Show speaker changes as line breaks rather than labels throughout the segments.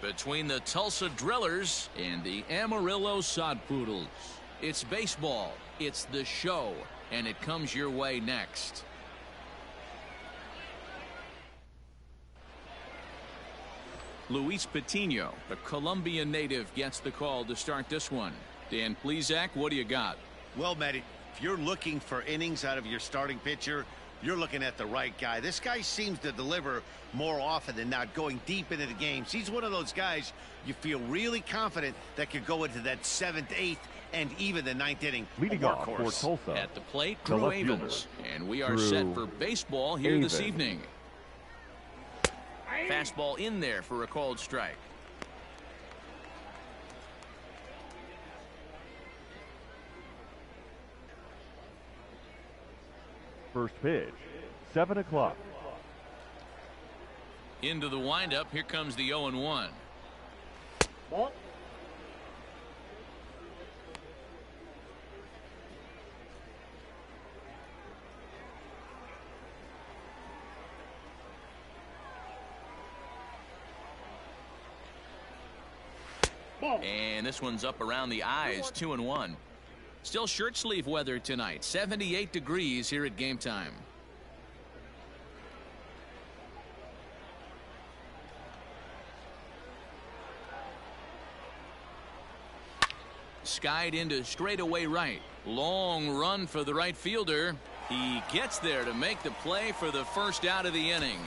between the Tulsa Drillers and the Amarillo Sod Poodles. It's baseball, it's the show, and it comes your way next. Luis Patino, a Colombian native, gets the call to start this one. Dan Plesac, what do you got?
Well, Matt, if you're looking for innings out of your starting pitcher, you're looking at the right guy. This guy seems to deliver more often than not, going deep into the games. He's one of those guys you feel really confident that could go into that 7th, 8th, and even the 9th inning.
Leading off for Tulsa.
At the plate, Drew Avens. And we are set for baseball here this evening. Fastball in there for a called strike.
First pitch, 7 o'clock.
Into the windup. Here comes the 0-1.
Ball.
And this one's up around the eyes. 2-1. Still shirt sleeve weather tonight. 78 degrees here at game time. Skied into straightaway right. Long run for the right fielder. He gets there to make the play for the first out of the inning.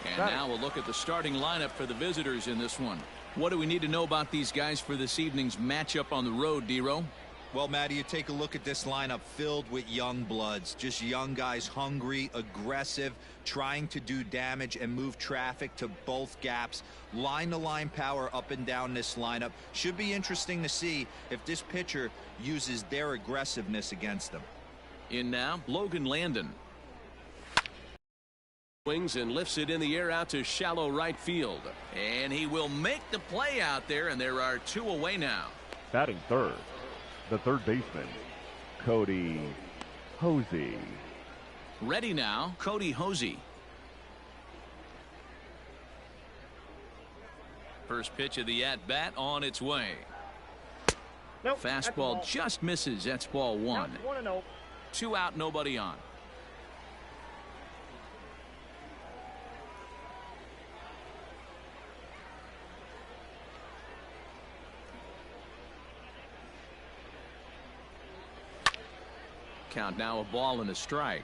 And now we'll look at the starting lineup for the visitors in this one. What do we need to know about these guys for this evening's matchup on the road, D-Row?
Well, Matty, you take a look at this lineup filled with young bloods, just young guys, hungry, aggressive, trying to do damage and move traffic to both gaps. Line-to-line power up and down this lineup. Should be interesting to see if this pitcher uses their aggressiveness against them.
In now, Logan Landon. Swings and lifts it in the air out to shallow right field. And he will make the play out there, and there are 2 away now.
Batting third, the third baseman, Cody Hosey.
Ready now, Cody Hosey. First pitch of the at-bat on its way.
Nope,
fastball just misses. That's ball 1.
1-0.
2 out, nobody on. Count now, a ball and a strike.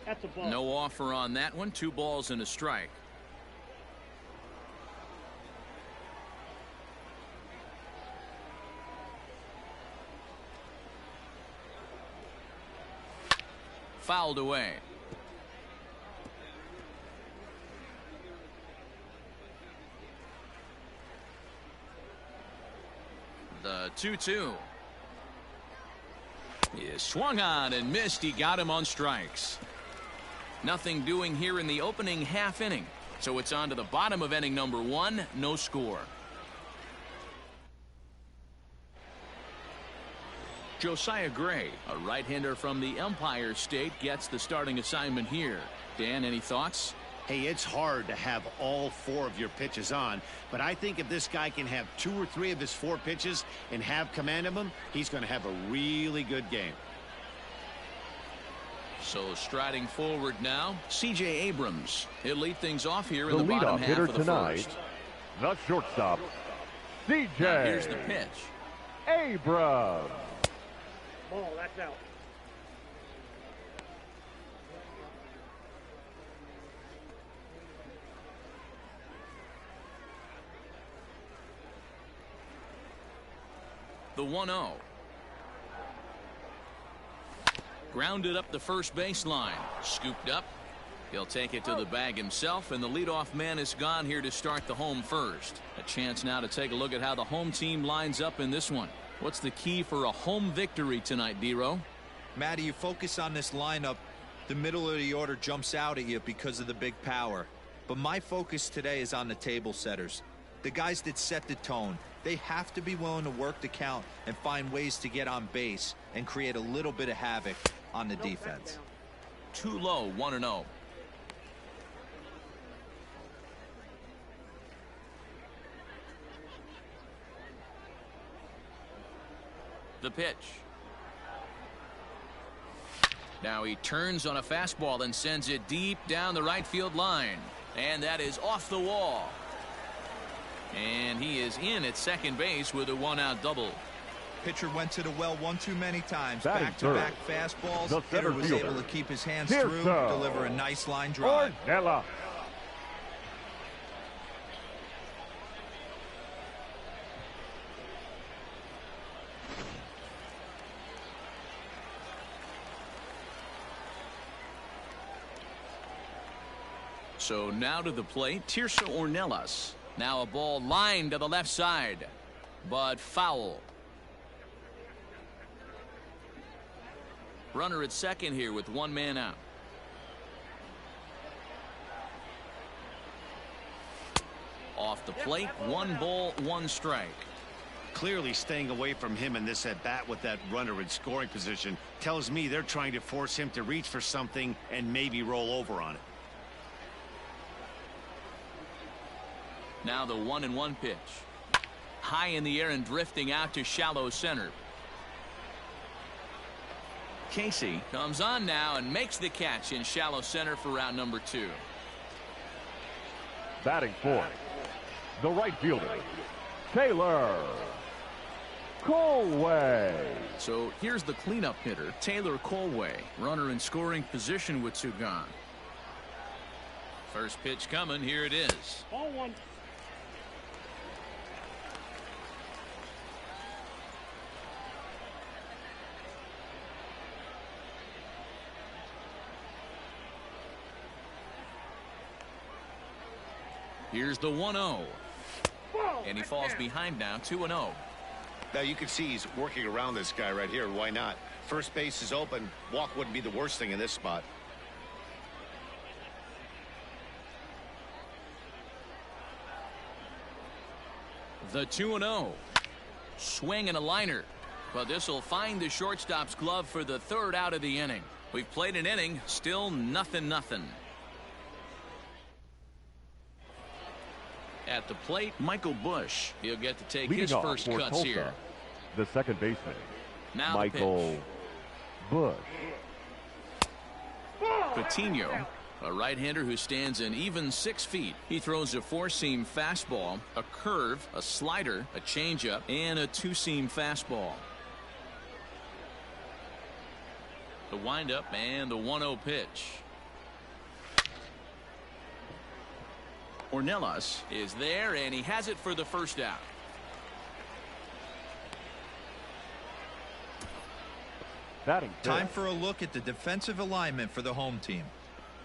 That's a ball.
No offer on that one. 2 balls and a strike. Fouled away. The 2-2. He swung on and missed. He got him on strikes. Nothing doing here in the opening half inning. So it's on to the bottom of inning number 1. No score. Josiah Gray, a right-hander from the Empire State, gets the starting assignment here. Dan, any thoughts?
Hey, it's hard to have all 4 of your pitches on, but I think if this guy can have 2 or 3 of his 4 pitches and have command of them, he's going to have a really good game.
So striding forward now, C.J. Abrams. He'll lead things off here in
The
the bottom
leadoff
half
hitter
of the
tonight,
first.
the shortstop, C.J.
Now here's the pitch.
Abrams.
Ball, that's out.
The 1-0. Grounded up the first baseline. Scooped up. He'll take it to the bag himself, and the leadoff man is gone here to start the home first. A chance now to take a look at how the home team lines up in this one. What's the key for a home victory tonight, D-Row?
Matty, you focus on this lineup, the middle of the order jumps out at you because of the big power. But my focus today is on the table setters, the guys that set the tone. They have to be willing to work the count and find ways to get on base and create a little bit of havoc on the defense.
Too low, 1-0. The pitch. Now he turns on a fastball and sends it deep down the right field line. And that is off the wall. And he is in at second base with a 1-out double.
Pitcher went to the well one too many times.
Batting
Back-to-back fastballs.
The
Hitter was
fielder.
able to keep his hands
Here
through,
comes
deliver a nice line drive.
Ornella.
So now to the plate, Tirso Ornelas. Now a ball lined to the left side, but foul. Runner at second here with one man out. Off the plate, 1 ball, 1 strike.
Clearly staying away from him in this at-bat with that runner in scoring position tells me they're trying to force him to reach for something and maybe roll over on it.
Now the 1-1 pitch. High in the air and drifting out to shallow center. Casey comes on now and makes the catch in shallow center for round number 2.
Batting fourth, the right fielder, Taylor Colway.
So here's the cleanup hitter, Taylor Colway. Runner in scoring position with 2 gone. First pitch coming. Here it is.
Ball 1.
Here's the 1-0. And he falls behind now, 2-0.
Now you can see he's working around this guy right here. Why not? First base is open. Walk wouldn't be the worst thing in this spot.
The 2-0. Swing and a liner. But this will find the shortstop's glove for the 3rd out of the inning. We've played an inning, still 0-0. At the plate, Michael Bush. He'll get to take
Leading
his
off
first
for
cuts
Tulsa,
here.
the second baseman,
Now
Michael Bush.
Patino, a right-hander who stands an even 6 feet. He throws a 4-seam fastball, a curve, a slider, a changeup, and a 2-seam fastball. The windup and the 1-0 pitch. Ornelas is there, and he has it for the first out.
Batting
Time
fifth,
for a look at the defensive alignment for the home team.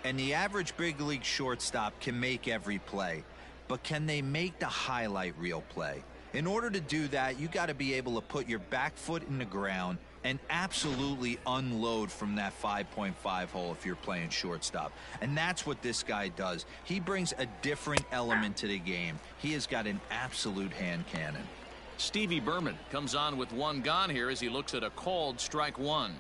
And the average big league shortstop can make every play, but can they make the highlight reel play? In order to do that, you got to be able to put your back foot in the ground and absolutely unload from that 5.5 hole if you're playing shortstop. And that's what this guy does. He brings a different element to the game. He has got an absolute hand cannon.
Stevie Berman comes on with 1 gone here as he looks at a called strike 1.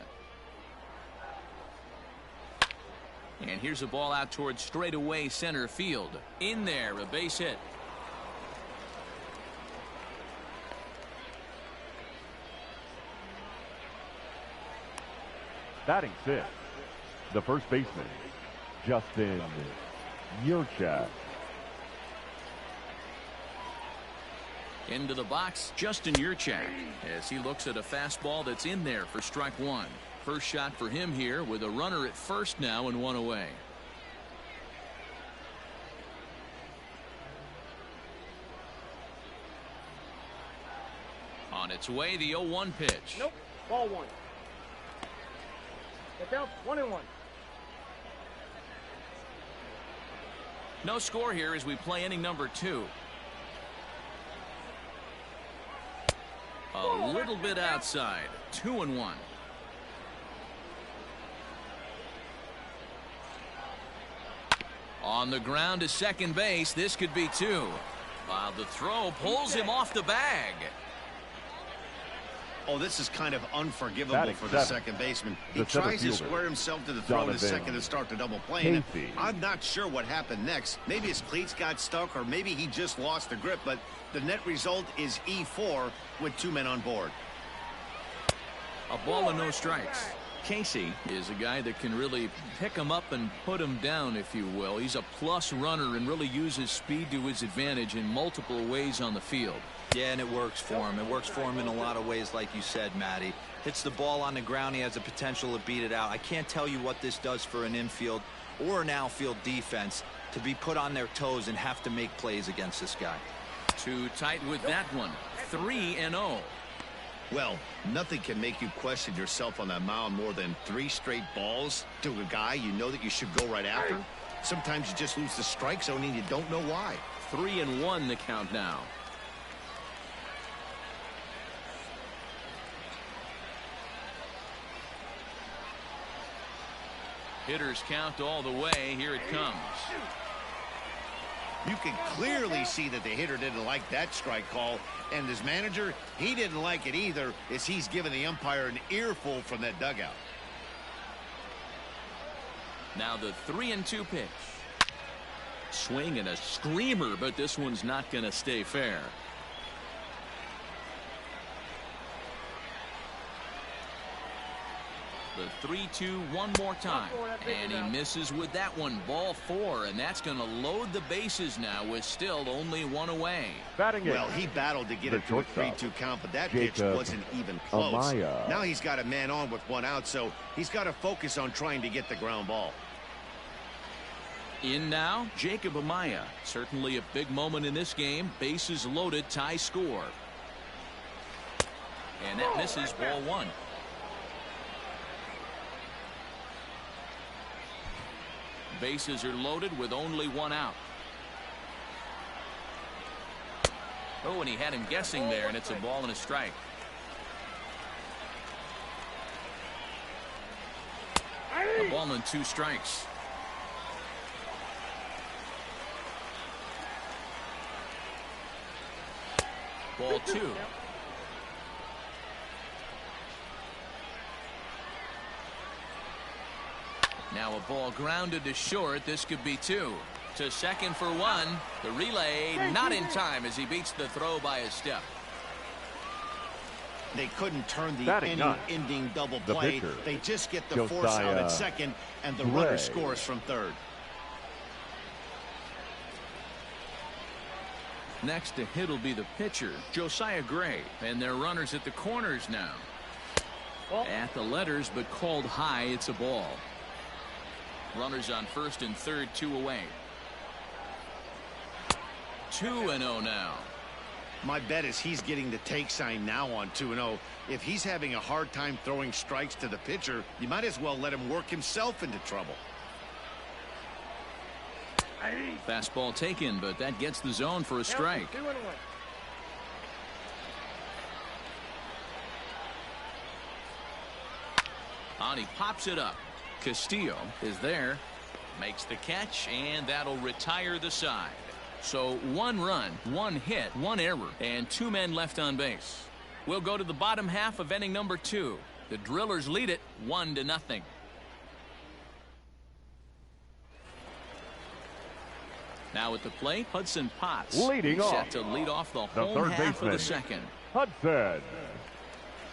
And here's a ball out towards straightaway center field. In there, a base hit.
batting sixth, the first baseman, Justin Yurchak.
Into the box, Justin Yurchak, as he looks at a fastball that's in there for strike 1. First shot for him here with a runner at first now and 1 away. On its way, the 0-1 pitch.
Nope. Ball 1. Get down. 1-1.
No score here as we play inning number 2. A little bit outside. 2-1. On the ground to second base. This could be 2. While the throw pulls him off the bag.
Oh, this is kind of unforgivable for the second baseman. He tries to square himself to the throw in a second to start the double play. I'm not sure what happened next. Maybe his cleats got stuck, or maybe he just lost the grip, but the net result is E4 with 2 men on board.
A ball and no strikes. Casey is a guy that can really pick him up and put him down, if you will. He's a plus runner and really uses speed to his advantage in multiple ways on the field.
Yeah, and it works for him. It works for him in a lot of ways, like you said, Matty. Hits the ball on the ground. He has the potential to beat it out. I can't tell you what this does for an infield or an outfield defense to be put on their toes and have to make plays against this guy.
Too tight with that one. 3-0.
Well, nothing can make you question yourself on that mound more than 3 straight balls to a guy you know that you should go right after. Sometimes you just lose the strike zone and you don't know why.
3-1 the count now. Hitters count all the way. Here it comes.
You can clearly see that the hitter didn't like that strike call, and his manager, he didn't like it either, as he's giving the umpire an earful from that dugout.
Now the 3-2 pitch. Swing and a screamer, but this one's not going to stay fair. The 3-2 one more time, and he misses with that one. Ball 4, and that's going to load the bases now with still only 1 away.
Well, he battled to get it to a 3-2 count, but that pitch wasn't even close. Now he's got a man on with 1 out, so he's got to focus on trying to get the ground ball.
In now, Jacob Amaya. Certainly a big moment in this game. Bases loaded, tie score. And that misses. Ball 1. Bases are loaded with only 1 out. Oh, and he had him guessing there, and it's a ball and a strike. A ball and 2 strikes. Ball 2. Now a ball grounded to short. This could be 2. To second for 1. The relay not in time as he beats the throw by a step.
They couldn't turn the ending double play. They just get the force out at second, and the runner scores from third.
Next to hit will be the pitcher, Josiah Gray, and their runners at the corners now. At the letters, but called high. It's a ball. Runners on first and third, 2 away. 2-0 now.
My bet is he's getting the take sign now on 2-0. If he's having a hard time throwing strikes to the pitcher, you might as well let him work himself into trouble.
Fastball taken, but that gets the zone for a strike. On he pops it up. Castillo is there, makes the catch, and that'll retire the side. So 1 run, 1 hit, 1 error, and 2 men left on base. We'll go to the bottom half of inning number 2. The Drillers lead it 1-0. Now at the plate, Hudson Potts
leading off,
set to lead off the home half of the second.
Hudson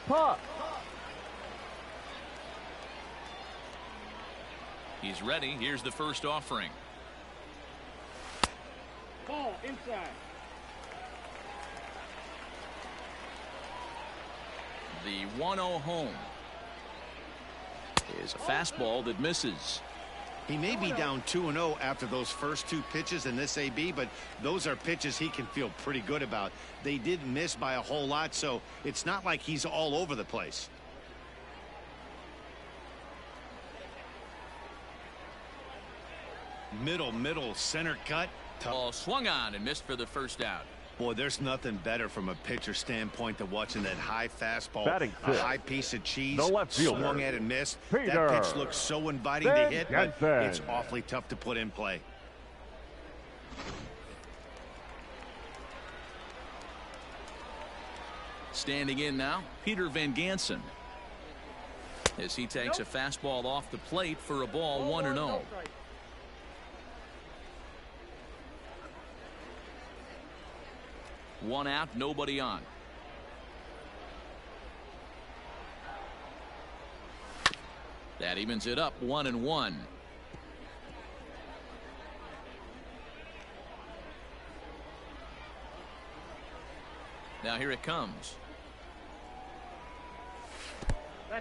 Potts.
He's ready. Here's the first offering.
Ball inside.
The 1-0 home is a fastball that misses.
He may be down 2-0 after those first 2 pitches in this AB, but those are pitches he can feel pretty good about. They didn't miss by a whole lot, so it's not like he's all over the place. Middle, center cut.
Ball swung on and missed for the first out.
Boy, there's nothing better from a pitcher standpoint than watching that high fastball, a high piece of cheese, swung at and missed. That pitch looks so inviting to hit, but it's awfully tough to put in play.
Standing in now, Peter Van Gansen. As he takes a fastball off the plate for a ball 1-0. One out, nobody on. That evens it up 1-1. Now here it comes.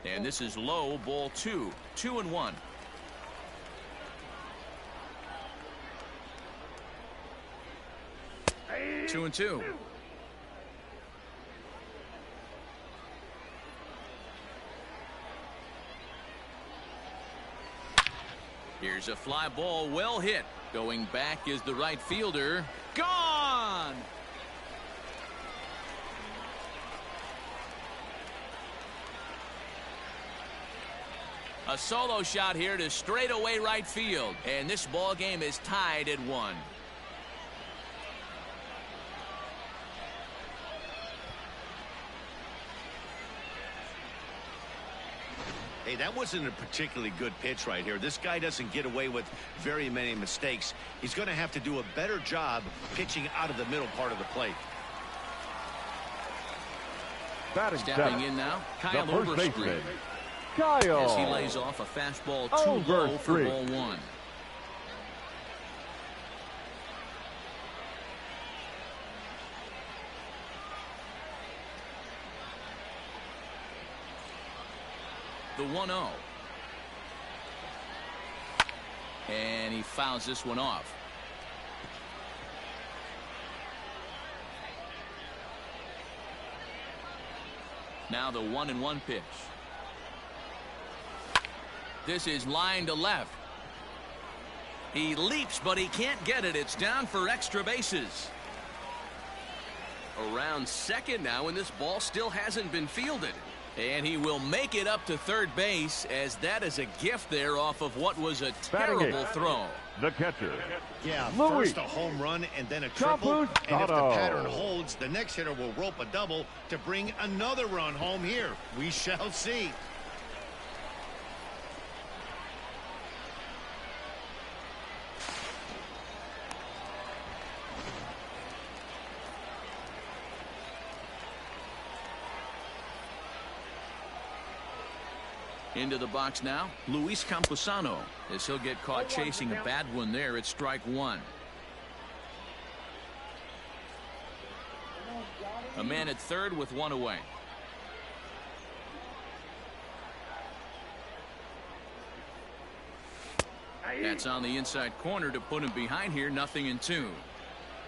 And this is low, ball 2. 2-1. Two and two. Here's a fly ball, well hit. Going back is the right fielder. Gone! A solo shot here to straightaway right field. And this ball game is tied at 1.
Hey, that wasn't a particularly good pitch right here. This guy doesn't get away with very many mistakes. He's going to have to do a better job pitching out of the middle part of the plate.
Stepping in now, Kyle Overstreet.
Kyle.
As he lays off a fastball too low for ball 1. The 1-0. And he fouls this one off. Now the 1-1 pitch. This is line to left. He leaps, but he can't get it. It's down for extra bases. Around second now, and this ball still hasn't been fielded. And he will make it up to third base, as that is a gift there off of what was a terrible throw.
The catcher.
Yeah,
Louis.
first a home run and then a triple. And if the pattern holds, the next hitter will rope a double to bring another run home here. We shall see.
Into the box now, Luis Camposano, as he'll get caught chasing a bad one there at strike 1. A man at third with one away. That's on the inside corner to put him behind here. 0-2.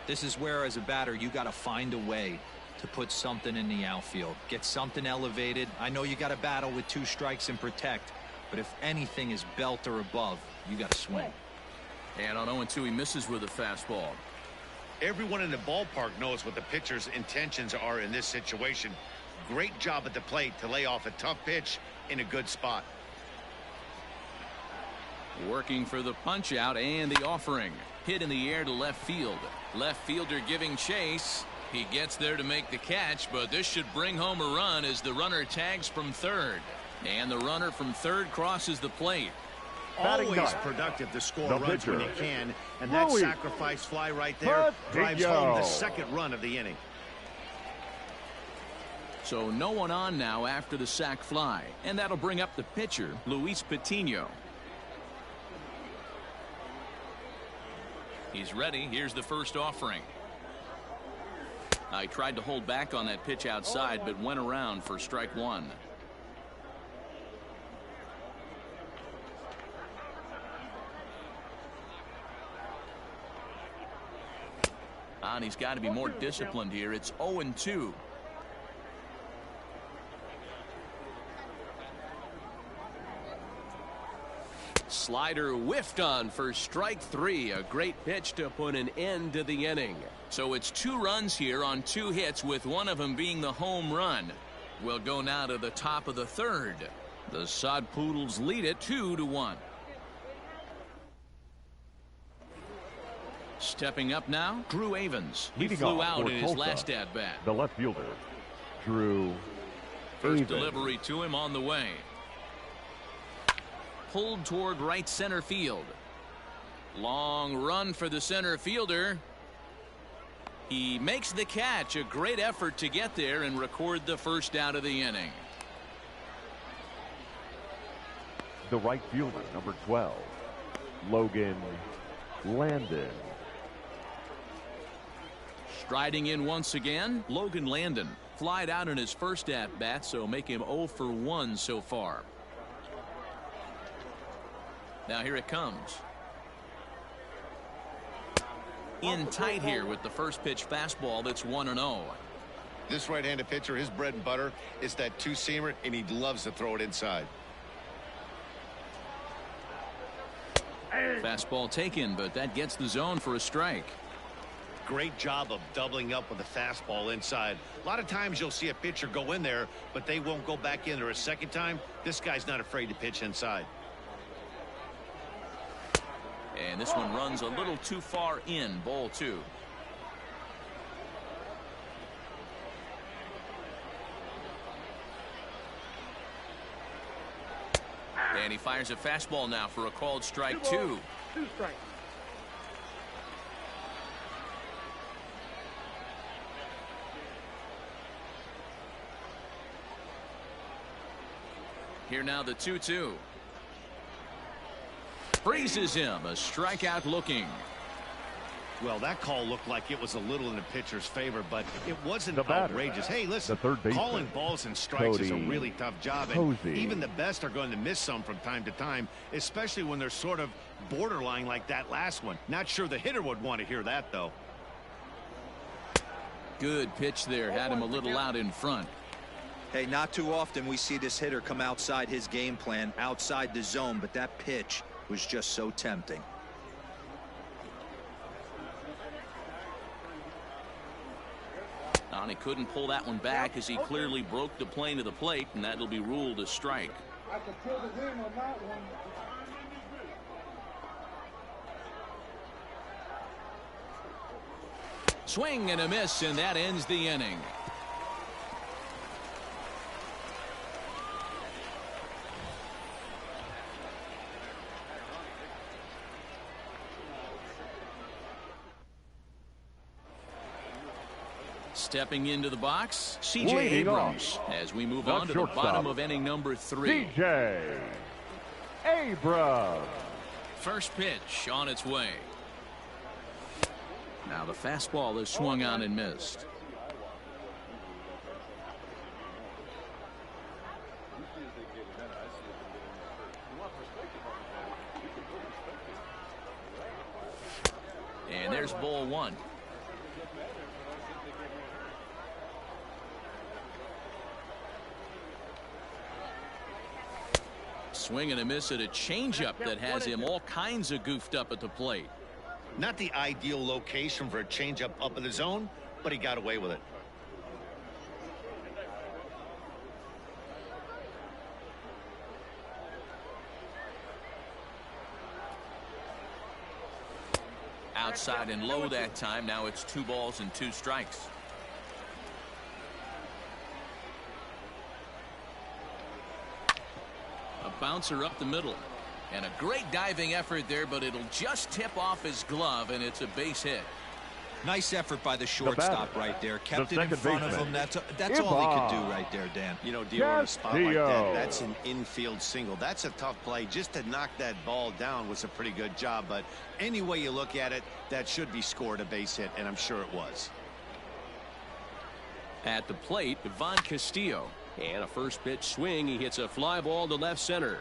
This is where, as a batter, you got to find a way to put something in the outfield, get something elevated. I know you got to battle with 2 strikes and protect, but if anything is belt or above, you got to swing.
And on 0-2, he misses with a fastball.
Everyone in the ballpark knows what the pitcher's intentions are in this situation. Great job at the plate to lay off a tough pitch in a good spot.
Working for the punch out and the offering. Hit in the air to left field. Left fielder giving chase. He gets there to make the catch, but this should bring home a run as the runner tags from third. And the runner from third crosses the plate.
Always productive to score runs when you can, and that sacrifice fly right there drives home the second run of the inning.
So no one on now after the sac fly, and that'll bring up the pitcher, Luis Patino. He's ready. Here's the first offering. I tried to hold back on that pitch outside, but went around for strike 1. And he's got to be more disciplined here. It's 0-2. Slider whiffed on for strike 3. A great pitch to put an end to the inning. So it's 2 runs here on 2 hits, with one of them being the home run. We'll go now to the top of the third. The Sod Poodles lead it 2-1. Stepping up now, Drew Avans. He flew out in his last at bat.
The left fielder, Drew.
First
Even.
delivery to him on the way. Pulled toward right center field. Long run for the center fielder. He makes the catch. A great effort to get there and record the first out of the inning.
The right fielder, number 12, Logan Landon.
Striding in once again, Logan Landon. Flied out in his first at-bat, so make him 0 for 1 so far. Now here it comes. In tight here with the first pitch fastball that's 1-0.
This right-handed pitcher, his bread and butter is that two-seamer, and he loves to throw it inside.
Fastball taken, but that gets the zone for a strike.
Great job of doubling up with a fastball inside. A lot of times you'll see a pitcher go in there, but they won't go back in there a second time. This guy's not afraid to pitch inside.
And this one runs a little too far in. Ball 2. And he fires a fastball now for a called strike 2.
2 strikes.
Here now the 2-2. Freezes him. A strikeout looking.
Well, that call looked like it was a little in the pitcher's favor, but it wasn't
The batter,
outrageous. Hey, listen,
the third baseman,
calling balls and strikes is a
Cody
really tough job.
Posey.
And even the best are going to miss some from time to time, especially when they're sort of borderline like that last one. Not sure the hitter would want to hear that, though.
Good pitch there. Had him a little out in front.
Hey, not too often we see this hitter come outside his game plan, outside the zone, but that pitch was just so tempting.
And he couldn't pull that one back as he clearly broke the plane of the plate, and that'll be ruled a strike.
I can tell the game on that one.
Swing and a miss, and that ends the inning. Stepping into the box, C.J.
Leading
Abrams.
off,
As we move
the
on to the
shortstop,
bottom of inning number 3.
C.J. Abrams.
First pitch on its way. Now the fastball is swung on and missed. And there's ball 1. Swing and a miss at a changeup that has him all kinds of goofed up at the plate.
Not the ideal location for a changeup up in the zone, but he got away with it.
Outside and low that time. Now it's 2 balls and 2 strikes. A bouncer up the middle. And a great diving effort there, but it'll just tip off his glove, and it's a base hit.
Nice effort by the shortstop right there. Kept
the
it in front of
baseman,
him. That's all he could do right there, Dan.
You know, dealing with a spot like that,
Castillo.
that's an infield single. That's a tough play. Just to knock that ball down was a pretty good job. But any way you look at it, that should be scored a base hit, and I'm sure it was.
At the plate, Ivan Castillo. And a first pitch swing. He hits a fly ball to left center.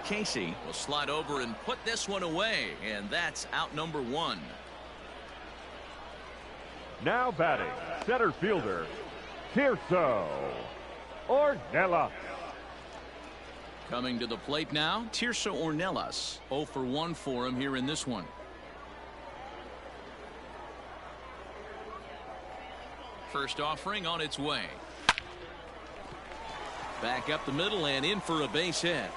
Casey will slide over and put this one away, and that's out number 1.
Now batting, center fielder, Tirso Ornelas.
Coming to the plate now, Tirso Ornelas. 0 for 1 for him here in this one. First offering on its way. Back up the middle and in for a base hit.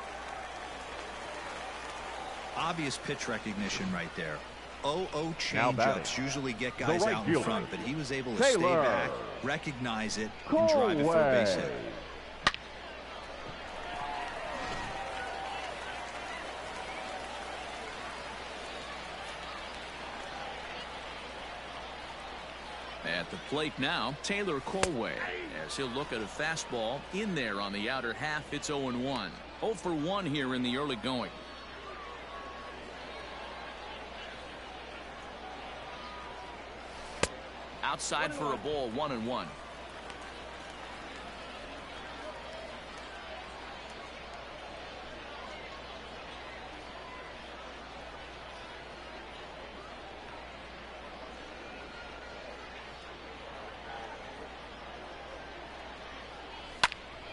Obvious pitch recognition right there. 0-0
Now batting,
changeups usually get
the
guys
right
out in
fielder,
front, but he was able to
Taylor.
stay back, recognize it, and drive it for a base hit.
At the plate now, Taylor Colway, as he'll look at a fastball in there on the outer half. It's 0-1. 0 for 1 here in the early going. Outside for a ball, 1-1.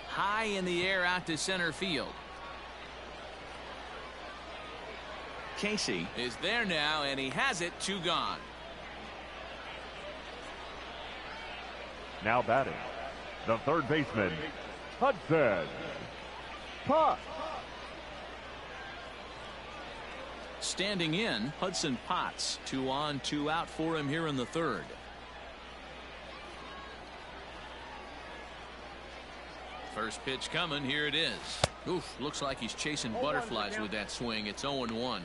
High in the air out to center field. Casey is there now, and he has it. 2 gone.
Now batting, the third baseman, Hudson Potts.
Standing in, Hudson Potts. 2 on, 2 out for him here in the third. First pitch coming. Here it is. Oof, looks like he's chasing butterflies with that swing. It's 0-1.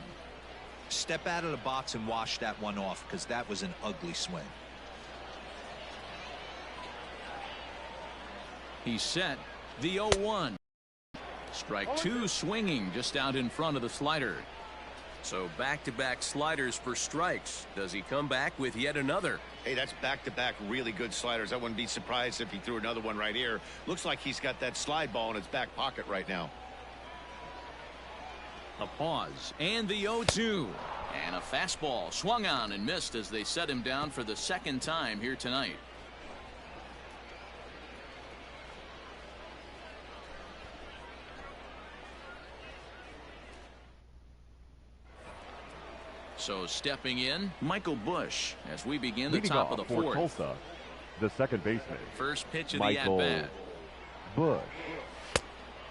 Step out of the box and wash that one off, because that was an ugly swing.
He's set. The 0-1. Strike 2 swinging just out in front of the slider. So back-to-back sliders for strikes. Does he come back with yet another?
Hey, that's back-to-back really good sliders. I wouldn't be surprised if he threw another one right here. Looks like he's got that slide ball in his back pocket right now.
A pause, and the 0-2. And a fastball swung on and missed as they set him down for the second time here tonight. So stepping in, Michael Bush as we begin the top of the
for
fourth.
Tulsa, the second baseman.
First pitch of
Michael
the at-bat.
Bush.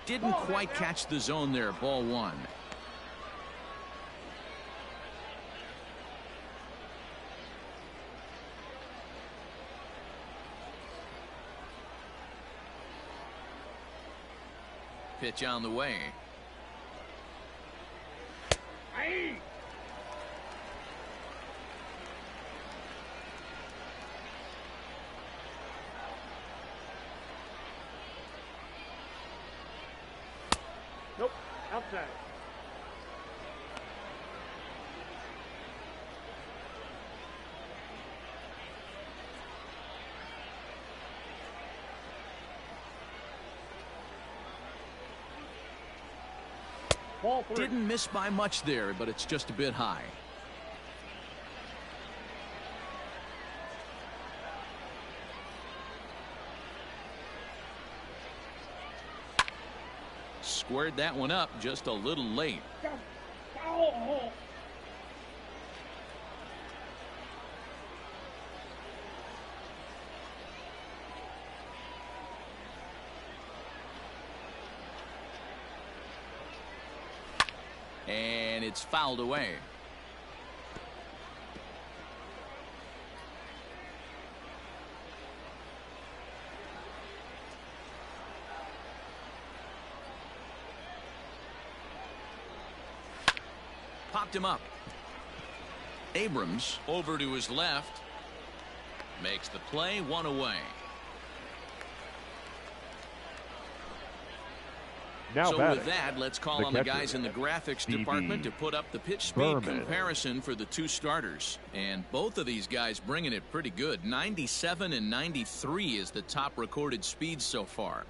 Didn't quite catch the zone there. Ball 1. Pitch on the way.
Nope, outside. Ball 3.
Didn't miss by much there, but it's just a bit high. Squared that one up just a little late.
Oh.
And it's fouled away. Popped him up. Abrams over to his left. Makes the play. 1 away.
Now
so
batting,
with that, let's call
the
on the
catcher,
guys in the graphics department to put up the pitch speed
Berman.
comparison for the two starters. And both of these guys bringing it pretty good. 97 and 93 is the top recorded speed so far.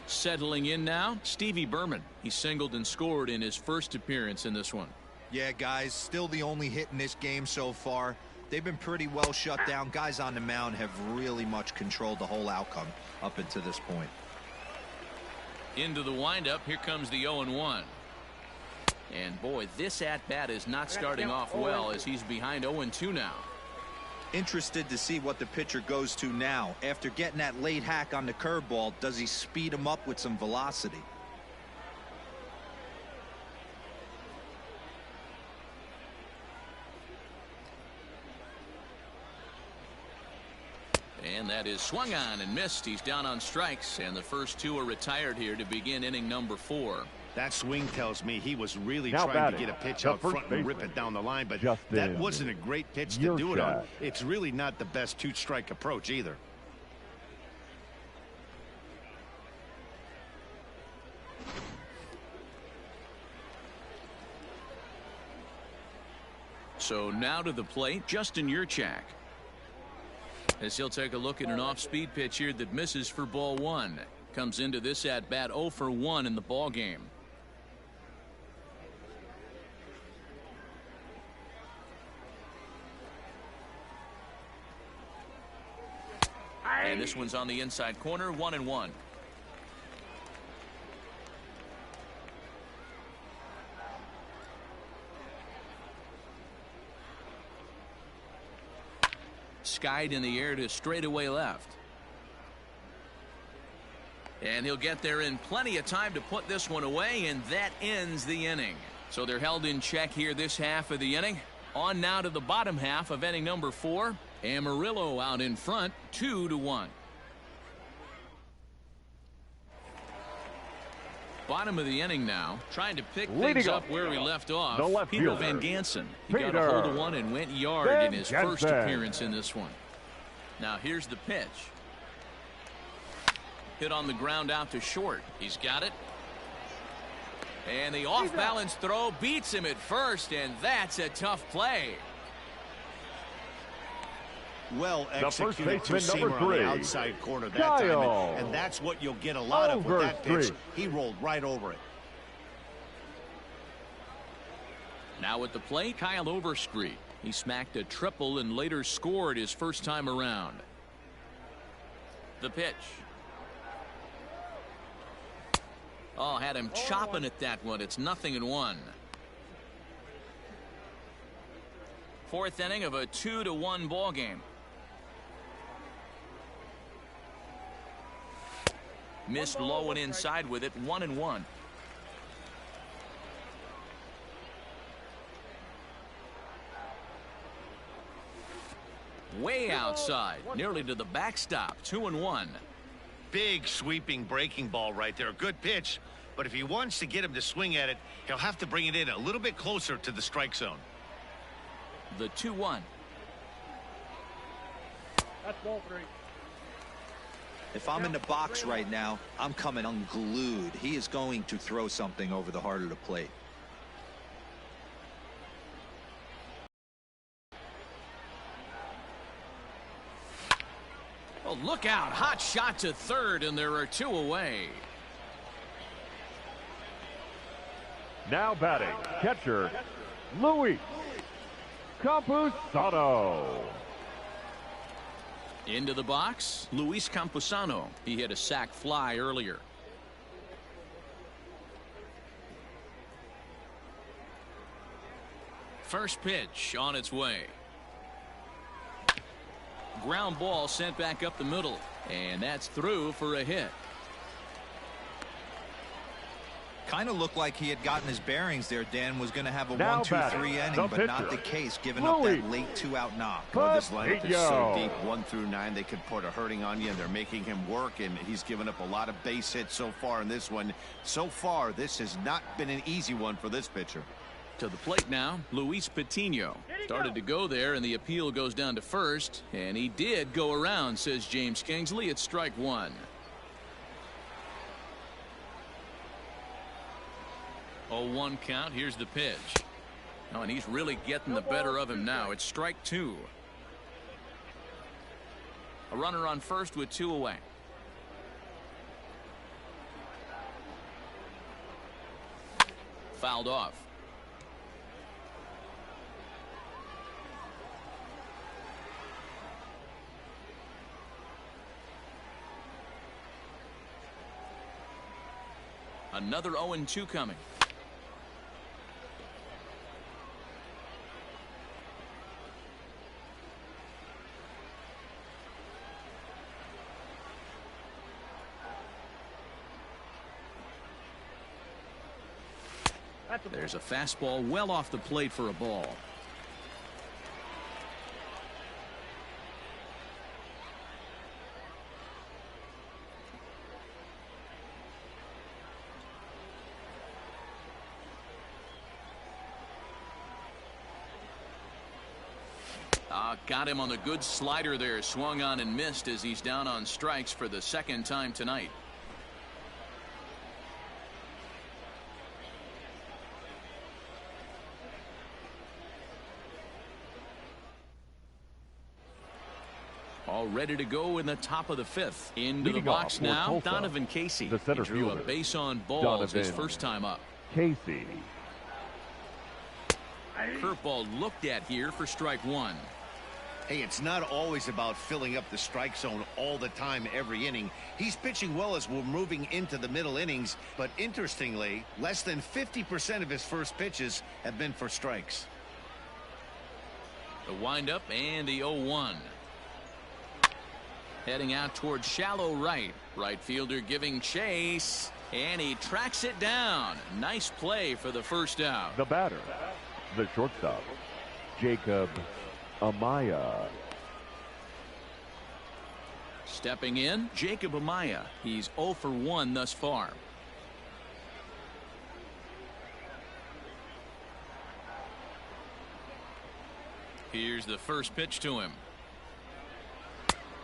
Settling in now, Stevie Berman. He singled and scored in his first appearance in this one.
Yeah, guys, still the only hit in this game so far. They've been pretty well shut down. Guys on the mound have really much controlled the whole outcome up until this point.
Into the windup. Here comes the 0-1. And boy, this at-bat is not starting off well as he's behind 0-2 now.
Interested to see what the pitcher goes to now. After getting that late hack on the curveball, does he speed him up with some velocity?
And that is swung on and missed. He's down on strikes, and the first two are retired here to begin inning number 4.
That swing tells me he was really
Now
trying to
batting,
get a pitch
the
out front
first
and rip
baseman,
it down the line, but
Justin
that wasn't a great pitch to do it on.
Yurchak.
It's really not the best two-strike approach either.
So now to the plate, Justin Yurchak. As he'll take a look at an off-speed pitch here that misses for ball 1. Comes into this at-bat 0 for 1 in the ball game. And this one's on the inside corner, 1-1. Skied in the air to straightaway left. And he'll get there in plenty of time to put this one away, and that ends the inning. So they're held in check here this half of the inning. On now to the bottom half of inning number 4. Amarillo out in front, 2-1. Bottom of the inning now, trying to pick things up where he left off. Peter Van Gansen. He got a hold of one and went yard in his first appearance in this one. Now here's the pitch. Hit on the ground out to short. He's got it. And the off-balance throw beats him at first, and that's a tough play.
Well
The first
executed
baseman, number
two-seamer on
3,
the outside corner that time, and that's what you'll get a lot of with that pitch. He rolled right over it.
Now at the plate, Kyle Overstreet. He smacked a triple and later scored his first time around. The pitch. Oh, had him chopping at that one. It's 0-1. Fourth inning of a 2-1 ball game. Missed low and inside with it, 1-1. Way outside, nearly to the backstop, 2-1.
Big sweeping breaking ball right there. Good pitch, but if he wants to get him to swing at it, he'll have to bring it in a little bit closer to the strike zone.
The 2-1.
That's ball 3.
If I'm in the box right now, I'm coming unglued. He is going to throw something over the heart of the plate.
Oh, look out. Hot shot to third, and there are 2 away.
Now batting, catcher, Luis Campusano.
Into the box, Luis Campusano. He hit a sac fly earlier. First pitch on its way. Ground ball sent back up the middle, and that's through for a hit.
Kind of looked like he had gotten his bearings there. Dan was going to have a
Now
1-2-3 inning, but not the case, giving up that late 2-out knock.
Well, this lineup is so deep, 1 through 9, they could put a hurting on you, and they're making him work, and he's given up a lot of base hits so far in this one. So far, this has not been an easy one for this pitcher.
To the plate now, Luis Patino. Started to go there, and the appeal goes down to first, and he did go around, says James Kingsley. It's strike 1. 0-1 count. Here's the pitch. Oh, and he's really getting the better of him now. It's strike 2. A runner on first with 2 away. Fouled off. Another 0-2 coming. There's a fastball well off the plate for a ball. Got him on the good slider there. Swung on and missed as he's down on strikes for the second time tonight. All ready to go in the top of the fifth. Into the box now,
Tulsa,
Donovan Casey.
the center
He drew
fielder,
a base on balls
Donovan
his first time up.
Casey.
Curveball looked at here for strike one.
Hey, it's not always about filling up the strike zone all the time every inning. He's pitching well as we're moving into the middle innings, but interestingly, less than 50% of his first pitches have been for strikes.
The windup and the 0-1. Heading out towards shallow right. Right fielder giving chase, and he tracks it down. Nice play for the first out.
The batter, the shortstop, Jacob Amaya.
Stepping in, Jacob Amaya. He's 0 for 1 thus far. Here's the first pitch to him.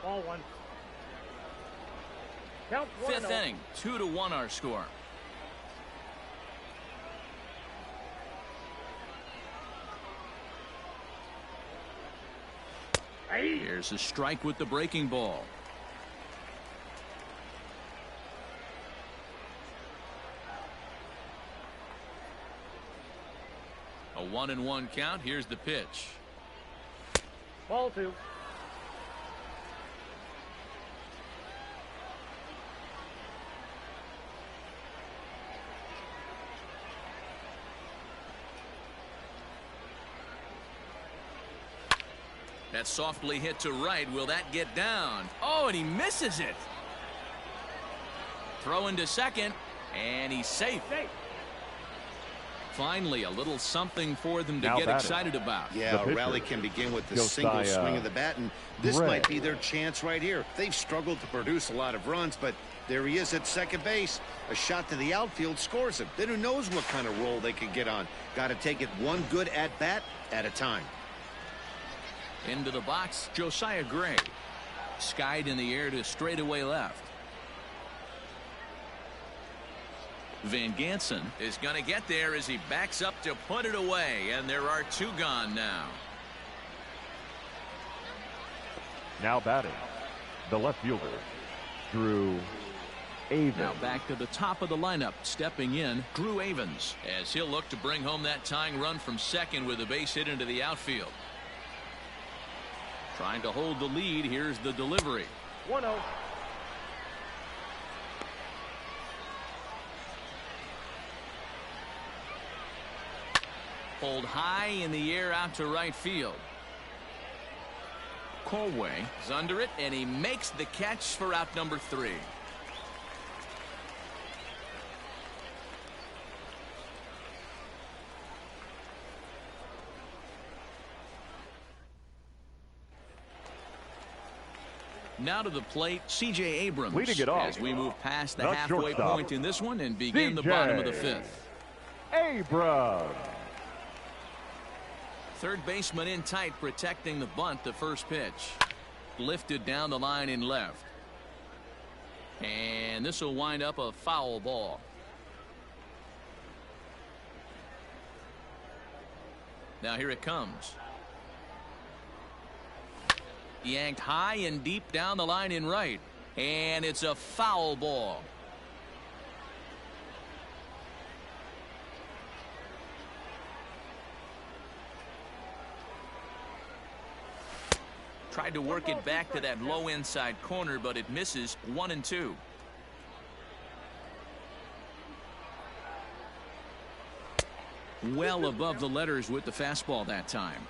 Ball one. Count 1-0.
Fifth inning, 2-1 our score. Here's a strike with the breaking ball. A 1-1 count. Here's the pitch.
Ball two.
That's softly hit to right. Will that get down? Oh, and he misses it. Throw into second, and he's safe. Finally, a little something for them to get excited about.
Yeah, a rally can begin with the single swing of the bat, and this might be their chance right here. They've struggled to produce a lot of runs, but there he is at second base. A shot to the outfield scores him. Then who knows what kind of roll they could get on. Got to take it one good at-bat at a time.
Into the box, Josiah Gray. Skied in the air to straightaway left. Van Gansen is going to get there as he backs up to put it away, and there are two gone now.
Now batting, the left fielder, Drew Avens.
Now back to the top of the lineup, stepping in, Drew Avens, as he'll look to bring home that tying run from second with a base hit into the outfield. Trying to hold the lead. Here's the delivery.
1-0.
Hold high in the air out to right field. Colway is under it, and he makes the catch for out number 3. Now to the plate, C.J. Abrams.
Leading it off,
as we move past the
the
halfway
shortstop,
point in this one and begin the bottom of the 5th.
Abrams.
Third baseman in tight, protecting the bunt. The first pitch lifted down the line in left, and this will wind up a foul ball. Now here it comes. Yanked high and deep down the line in right, and it's a foul ball. Tried to work it back to that low inside corner, but it misses. 1-2. Well above the letters with the fastball that time.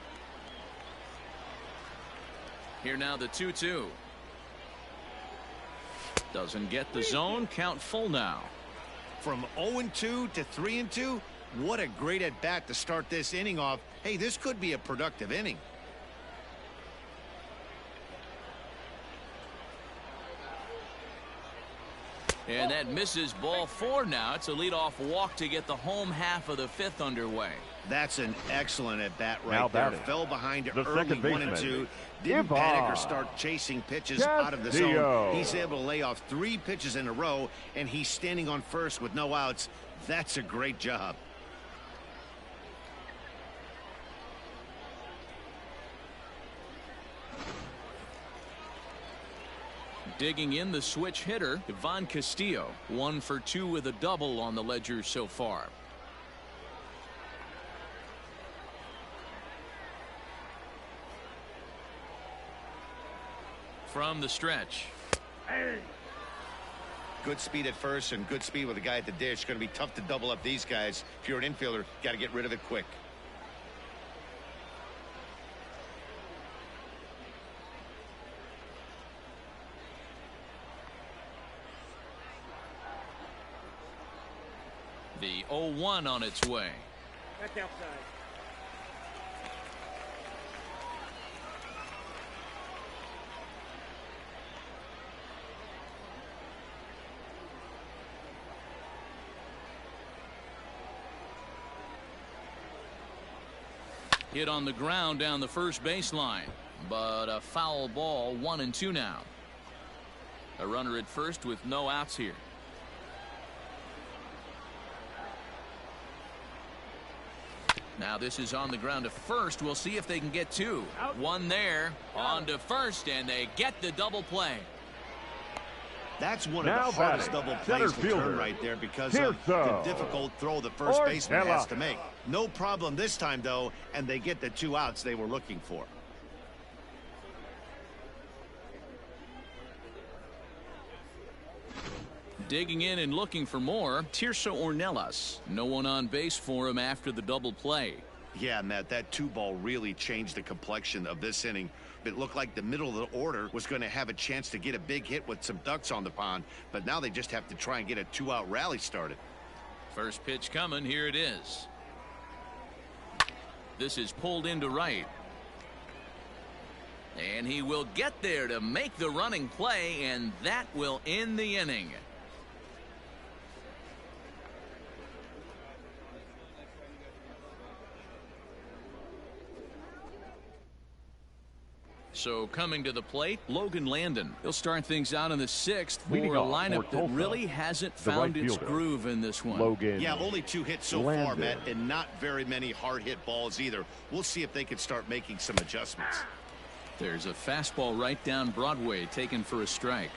Here now the 2-2. Doesn't get the zone. Count full now.
From 0-2 to 3-2, what a great at bat to start this inning off. Hey, this could be a productive inning.
And that misses ball 4 now. It's a leadoff walk to get the home half of the 5th underway.
That's an excellent at-bat right
Now
there.
batting,
Fell behind
the
early
second
1 and
baseman,
2. Didn't panic or start chasing pitches out of the zone. He's able to lay off 3 pitches in a row, and he's standing on first with no outs. That's a great job.
Digging in the switch hitter, Ivan Castillo, 1 for 2 with a double on the ledger so far. From the stretch.
Good speed at first and good speed with a guy at the dish. Going to be tough to double up these guys. If you're an infielder, got to get rid of it quick.
The 0-1 on its way.
Back outside.
Hit on the ground down the first baseline, but a foul ball. 1-2 now. A runner at first with no outs here. Now this is on the ground to first. We'll see if they can get 2.
Out.
1 there. On to first, and they get the double play.
That's one
Now
of the hardest
batting,
double
center
plays to
fielder,
turn right there because of the
Tulsa.
difficult throw the first baseman has
Ornella.
to make. No problem this time, though, and they get the 2 outs they were looking for.
Digging in and looking for more, Tirso Ornelas. No one on base for him after the double play.
Yeah, Matt, that 2-ball really changed the complexion of this inning. It looked like the middle of the order was going to have a chance to get a big hit with some ducks on the pond, but now they just have to try and get a 2-out rally started.
First pitch coming. Here it is. This is pulled into right. And he will get there to make the running play, and that will end the inning. So coming to the plate, Logan Landon. He'll start things out in the 6th for a
Leading off
lineup
for
that
Tulsa,
really hasn't
the
found
right
its
fielder,
groove in this one.
Logan.
Yeah, only 2 hits so
Landon.
far, Matt, and not very many hard-hit balls either. We'll see if they can start making some adjustments.
There's a fastball right down Broadway taken for a strike.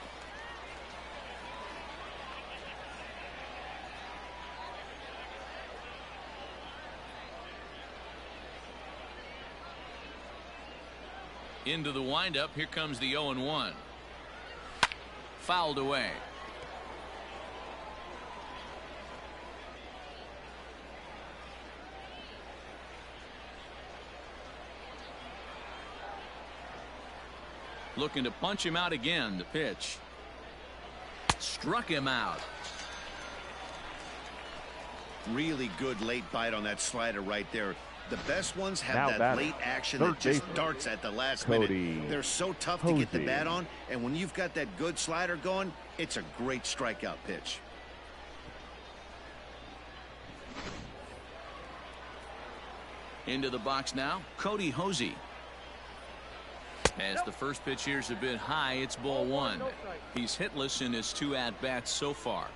Into the windup. Here comes the 0-1. Fouled away. Looking to punch him out again. The pitch. Struck him out.
Really good late bite on that slider right there. The best ones have
Now
that
batting,
late action
third
that just
baseman,
darts at the last
Cody
minute. They're so tough to get the
Posey.
bat on, and when you've got that good slider going, it's a great strikeout pitch.
Into the box now, Cody Posey. As the first pitch here's a bit high, it's ball 1. He's hitless in his 2 at-bats so far.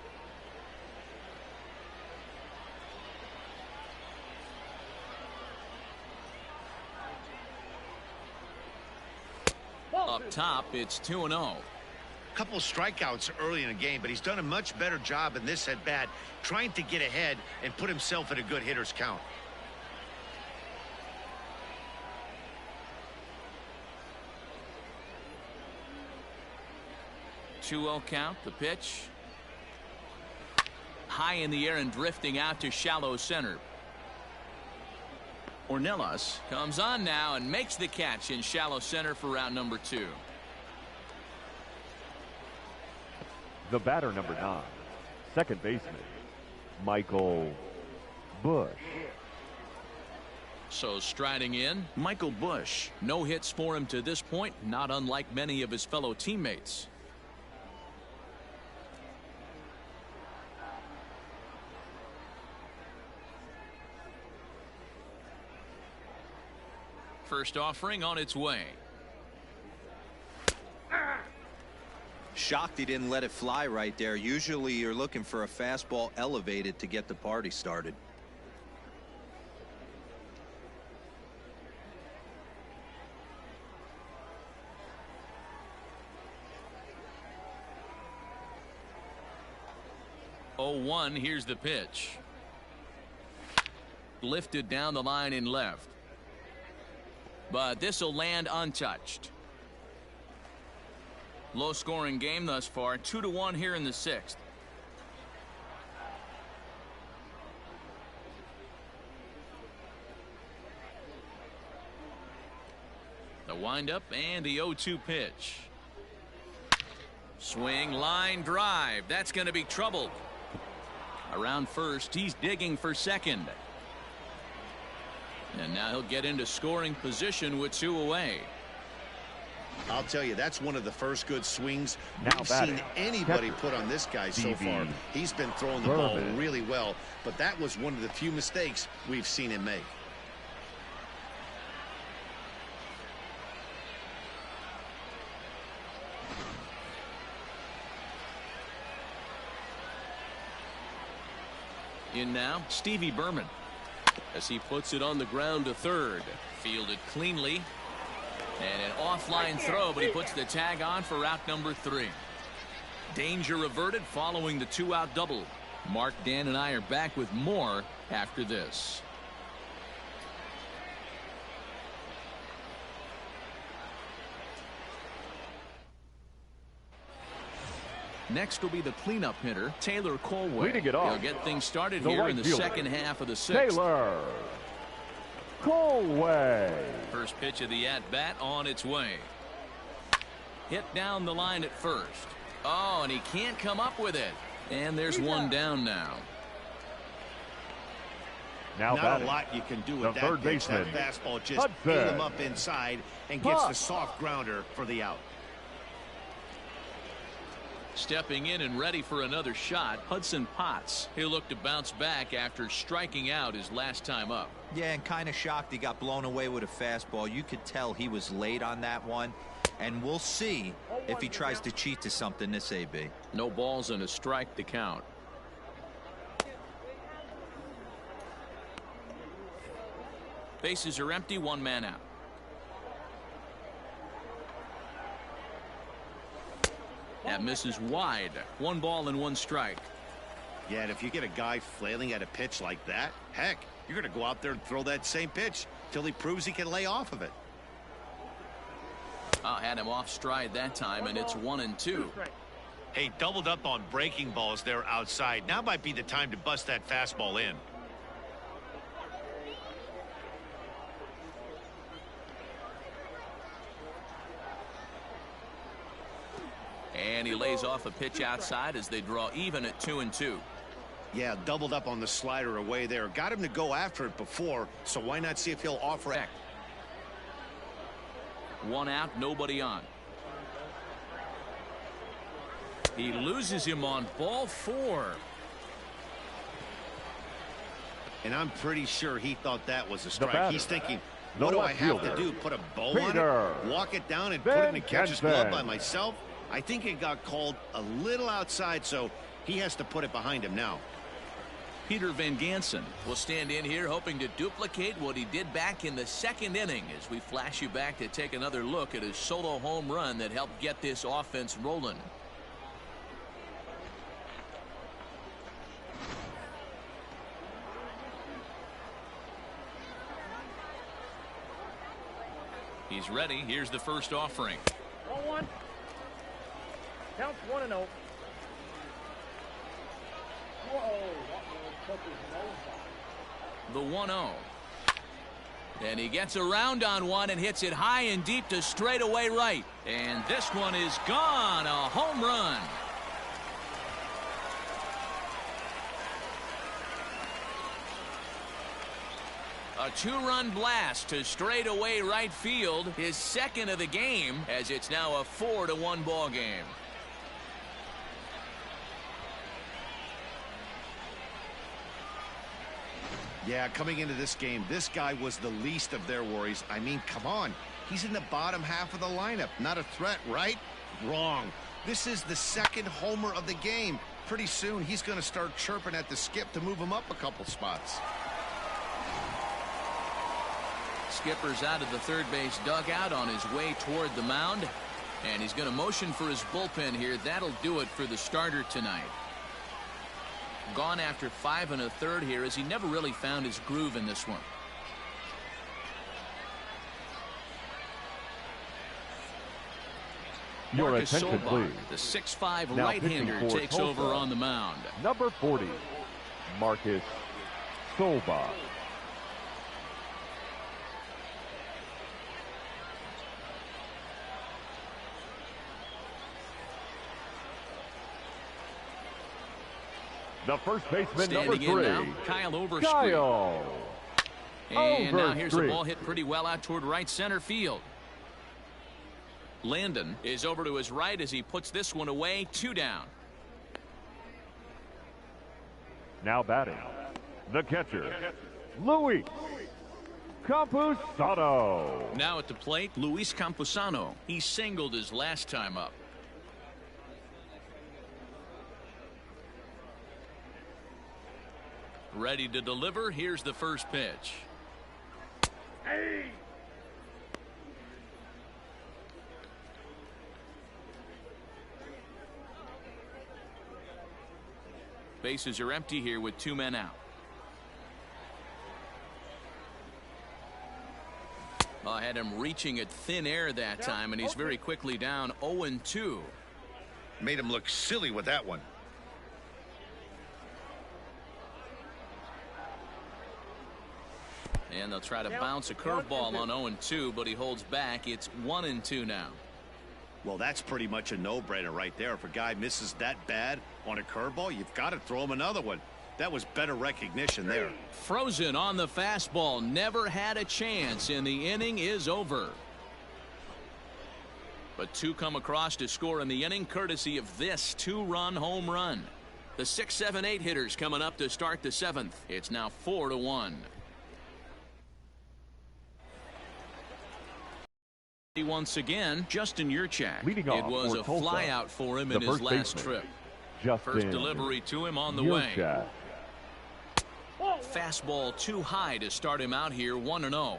Up top, it's 2-0.
Couple strikeouts early in the game, but he's done a much better job in this at-bat trying to get ahead and put himself in a good hitter's count.
Two-0 count. The pitch. High in the air and drifting out to shallow center. Ornelas comes on now and makes the catch in shallow center for round number 2.
The batter, number 9, second baseman, Michael Bush.
So striding in, Michael Bush. No hits for him to this point, not unlike many of his fellow teammates. First offering on its way.
Shocked he didn't let it fly right there. Usually you're looking for a fastball elevated to get the party started.
Oh, 1. Here's the pitch. Lifted down the line in left. But this will land untouched. Low scoring game thus far. 2-1 here in the 6th. The windup and the 0-2 pitch. Swing, line drive. That's going to be troubled. Around first, he's digging for second. And now he'll get into scoring position with 2 away.
I'll tell you, that's one of the first good swings
Now
we've
batting,
seen anybody
catcher,
put on this guy so far. He's been throwing the ball really well, but that was one of the few mistakes we've seen him make.
In now, Stevie Berman, as he puts it on the ground to third. Fielded cleanly. And an offline throw, but he puts the tag on for out number 3. Danger averted following the 2-out double. Mark, Dan, and I are back with more after this. Next will be the cleanup hitter, Taylor Colway.
Leading it off,
He'll get things started
the
here
right
in the
fielder,
second half of the 6th.
Taylor Colway.
First pitch of the at-bat on its way. Hit down the line at first. Oh, and he can't come up with it. And there's one down now.
Now
Not
batting,
a lot you can do with
the
that
third
pitch. That
baseman,
fastball just
Hudson.
ate him up inside and gets the soft grounder for the out.
Stepping in and ready for another shot, Hudson Potts. He'll look to bounce back after striking out his last time up.
Yeah, and kind of shocked he got blown away with a fastball. You could tell he was late on that one. And we'll see if he tries to cheat to something this AB.
No balls and a strike to count. Bases are empty, 1 man out. That misses wide. 1 ball and 1 strike.
Yeah, and if you get a guy flailing at a pitch like that, heck, you're going to go out there and throw that same pitch till he proves he can lay off of it.
Had him off stride that time, and it's 1-2.
Hey, doubled up on breaking balls there outside. Now might be the time to bust that fastball in.
And he lays off a pitch outside as they draw even at 2-2.
Yeah, doubled up on the slider away there. Got him to go after it before, so why not see if he'll offer it?
1 out, nobody on. He loses him on ball 4.
And I'm pretty sure he thought that was a strike. He's thinking,
the
what do I
left
have to
fielder,
do? Put a bow
Peter
on it? Walk it down and put it in the catcher's
Van
glove
Gensen.
by myself? I think it got called a little outside, so he has to put it behind him now.
Peter Van Gensen will stand in here hoping to duplicate what he did back in the 2nd inning as we flash you back to take another look at his solo home run that helped get this offense rolling. He's ready. Here's the first offering.
0-1. Counts 1-0.
The 1-0. And he gets around on one and hits it high and deep to straightaway right. And this one is gone. A home run. A 2-run blast to straightaway right field. His 2nd of the game, as it's now a 4-1 ball game.
Yeah, coming into this game, this guy was the least of their worries. I mean, come on. He's in the bottom half of the lineup. Not a threat, right? Wrong. This is the second homer of the game. Pretty soon, he's going to start chirping at the skip to move him up a couple spots.
Skipper's out of the third base dugout on his way toward the mound. And he's going to motion for his bullpen here. That'll do it for the starter tonight. Gone after 5 1/3 here, as he never really found his groove in this one.
Your
Marcus
attention,
Solbach,
please.
the 6'5"
Now
right-hander,
pitching for
takes
Tulsa,
over on the mound.
Number 40, Marcus Solbach. The first baseman, number
Standing in
3,
now, Kyle Overstreet.
Kyle
And now here's the
Overstreet.
ball hit pretty well out toward right center field. Landon is over to his right as he puts this one away. 2 down.
Now batting, the catcher, Luis Campusano.
Now at the plate, Luis Campusano. He singled his last time up. Ready to deliver. Here's the first pitch. Bases are empty here with 2 men out. I had him reaching at thin air that time, and he's very quickly down 0-2.
Made him look silly with that one.
And they'll try to bounce a curveball on 0-2, but he holds back. It's 1-2 now.
Well, that's pretty much a no-brainer right there. If a guy misses that bad on a curveball, you've got to throw him another one. That was better recognition there.
Frozen on the fastball. Never had a chance, and the inning is over. But 2 come across to score in the inning, courtesy of this 2-run home run. The 6, 7, 8 hitters coming up to start the 7th. It's now 4-1. Once again, Justin Yurchak.
Leading
It
off
was
for
a
Tulsa,
flyout for him
the
in his
first
last
baseman,
trip.
Justin
First delivery to him on the way.
Yurchak.
Fastball too high to start him out here. 1-0.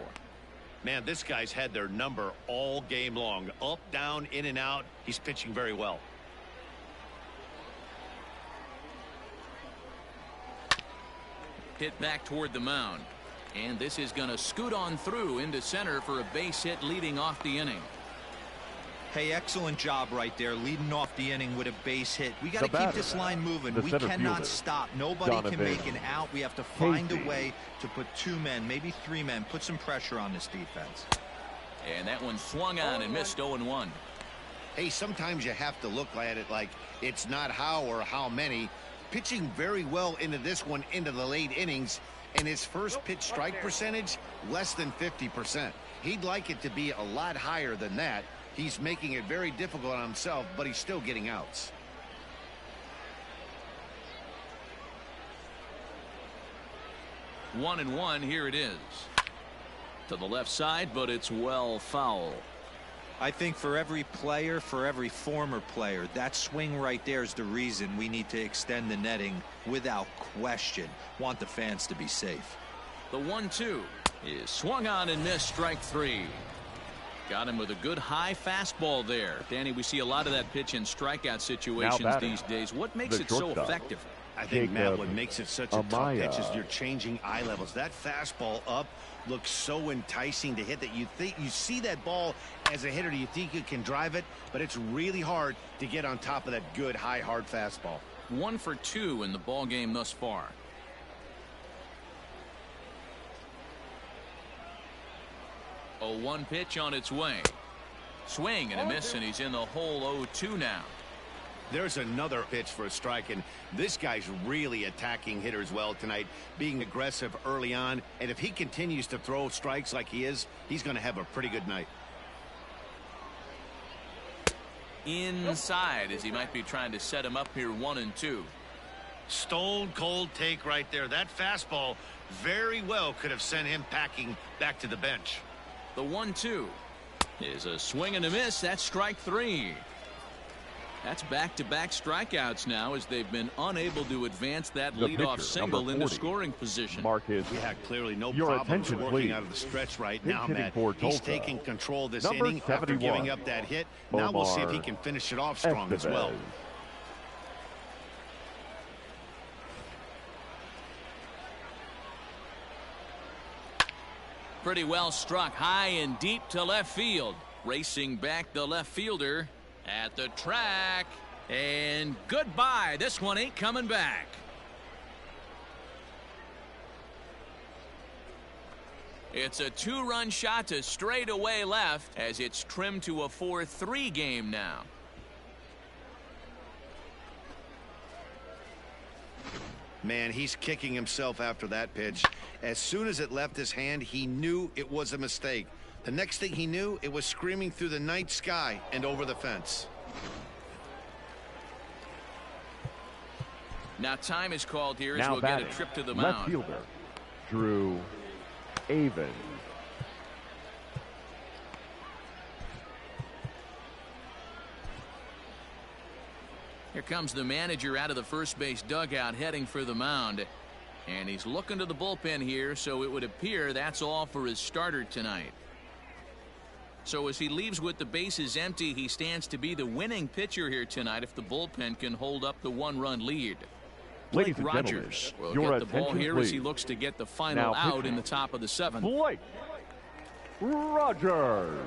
Man, this guy's had their number all game long. Up, down, in and out. He's pitching very well.
Hit back toward the mound. And this is going to scoot on through into center for a base hit leading off the inning.
Hey, excellent job right there, leading off the inning with a base hit. We got to
The
keep
batter,
this line moving.
the
We
center
cannot
fielder,
stop. Nobody can
Donovan
make an out. We have to find
Casey.
a way to put 2 men, maybe 3 men, put some pressure on this defense.
And that one swung on and missed. 0-1.
Hey, sometimes you have to look at it like it's not how or how many. Pitching very well into this one into the late innings, and his first pitch strike percentage less than 50%. He'd like it to be a lot higher than that. He's making it very difficult on himself, but he's still getting outs.
One and one. Here it is. To the left side, but it's well foul.
I think for every player, for every former player, that swing right there is the reason we need to extend the netting without question. Want the fans to be safe.
The 1-2 is swung on and missed. Strike 3. Got him with a good high fastball there. Danny, we see a lot of that pitch in strikeout situations
batting,
these days. What makes
the
it so
shortstop,
effective?
I think, Matt,
Jacob
what makes it such a tough
Amaya.
pitch is you're changing eye levels. That fastball up looks so enticing to hit that you think you see that ball as a hitter. Do you think you can drive it? But it's really hard to get on top of that good, high, hard fastball.
1 for 2 in the ball game thus far. A 1 pitch on its way. Swing and a miss, and he's in the hole. 0-2 now.
There's another pitch for a strike, and this guy's really attacking hitters well tonight, being aggressive early on, and if he continues to throw strikes like he is, he's going to have a pretty good night.
Inside, as he might be trying to set him up here. 1-2.
Stone cold take right there. That fastball very well could have sent him packing back to the bench.
The 1-2 is a swing and a miss. That's strike 3. That's back-to-back strikeouts now as they've been unable to advance that
The
leadoff
pitcher,
single
number
into
40.
scoring position.
Marcus.
Yeah, clearly no
Your
problems
attention,
working
please.
out of the stretch right
Pitch
now,
hitting
Matt.
for
He's
Tulsa.
taking control of this
Number
inning after
71.
giving up that hit. Now we'll see if he
Omar
can finish it off strong as well.
Estevez.
Pretty well struck high and deep to left field. Racing back the left fielder at the track. And goodbye. This one ain't coming back. It's a 2-run shot to straightaway left as it's trimmed to a 4-3 game now.
Man, he's kicking himself after that pitch. As soon as it left his hand, he knew it was a mistake. The next thing he knew, it was screaming through the night sky and over the fence.
Now time is called here as
Now
we'll get
batting,
a trip to the
left
mound.
fielder Drew Avens.
Here comes the manager out of the first base dugout heading for the mound. And he's looking to the bullpen here, so it would appear that's all for his starter tonight. So as he leaves with the bases empty, he stands to be the winning pitcher here tonight if the bullpen can hold up the 1-run lead.
Ladies
Blake
and gentlemen,
Rogers will
your
get the ball
attention,
here
please.
as he looks to get the final
Now
out
pitching.
in the top of the 7th.
Blake Rogers.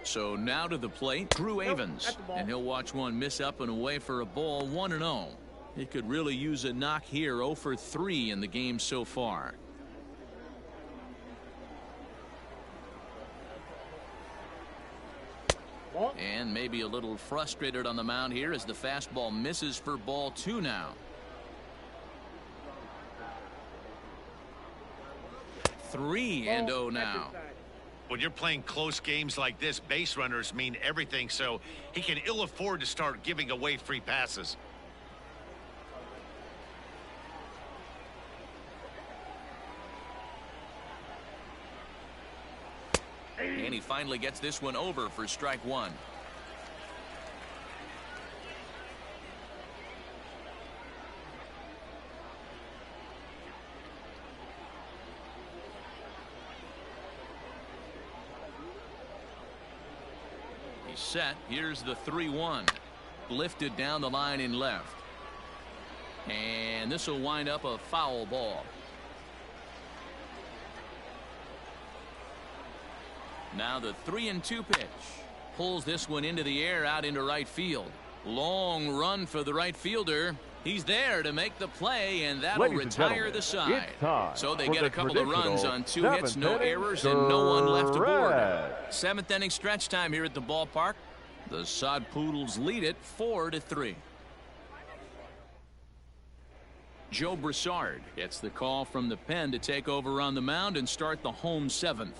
So now to the plate, Drew Avens,
that's the ball.
and he'll watch one miss up and away for a ball. 1-0. He could really use a knock here. 0 for 3 in the game so far.
Ball.
And maybe a little frustrated on the mound here as the fastball misses for ball 2 now. 3-0 now.
When you're playing close games like this, base runners mean everything, so he can ill afford to start giving away free passes.
And he finally gets this one over for strike 1. He's set. Here's the 3-1. Lifted down the line in left. And this will wind up a foul ball. Now the 3-2 pitch. Pulls this one into the air out into right field. Long run for the right fielder. He's there to make the play, and that'll
Ladies and
retire
gentlemen,
the side.
it's time
So they
for
get
the
a couple of runs
traditional
on 2 hits, no
7th inning
errors, and no one left aboard.
stretch.
7th inning stretch time here at the ballpark. The Sod Poodles lead it 4-3. Joe Broussard gets the call from the pen to take over on the mound and start the home 7th.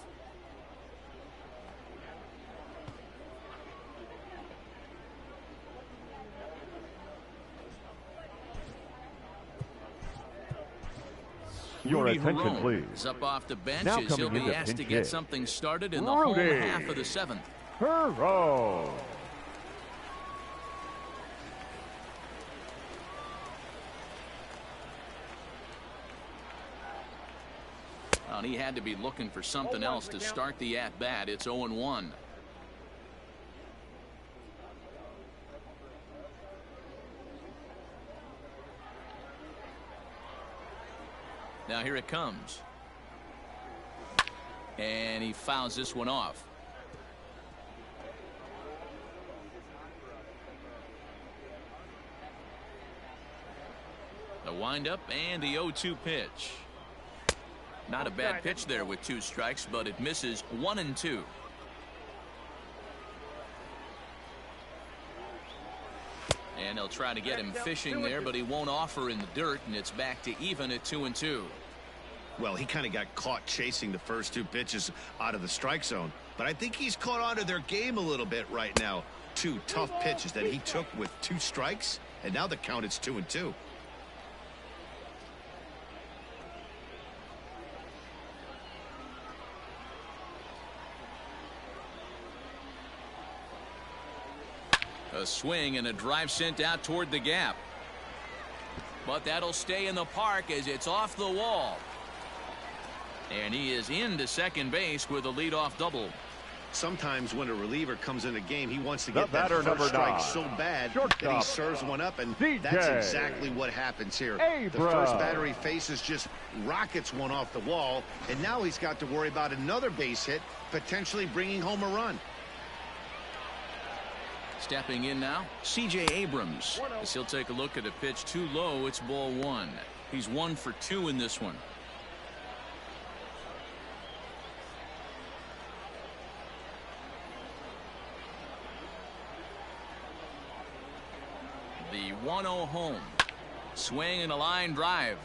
Your
Rudy
attention,
Herron
please.
is up off the bench
Now
as he'll
coming
be
in to
asked to
pinch
get
hit,
something started in the
Rudy
home half of the 7th.
Herron.
And he had to be looking for something else to start the at-bat. It's 0-1. Now here it comes. And he fouls this one off. The windup and the 0-2 pitch. Not a bad pitch there with 2 strikes, but it misses 1-2. And they'll try to get him fishing there, but he won't offer in the dirt, and it's back to even at 2-2.
Well, he kind of got caught chasing the first 2 pitches out of the strike zone. But I think he's caught on to their game a little bit right now. 2 tough pitches that he took with 2 strikes, and now the count is 2-2.
A swing and a drive sent out toward the gap. But that'll stay in the park as it's off the wall. And he is into second base with a leadoff double.
Sometimes when a reliever comes in the game, he wants to get
The batter,
that first strike
9.
so bad
Shortstop.
that he serves one up, and that's exactly what happens here. The first batter he faces just rockets one off the wall, and now he's got to worry about another base hit, potentially bringing home a run.
Stepping in now, C.J. Abrams. As he'll take a look at a pitch too low, it's ball 1. He's 1 for 2 in this one. The 1-0 home. Swing and a line drive.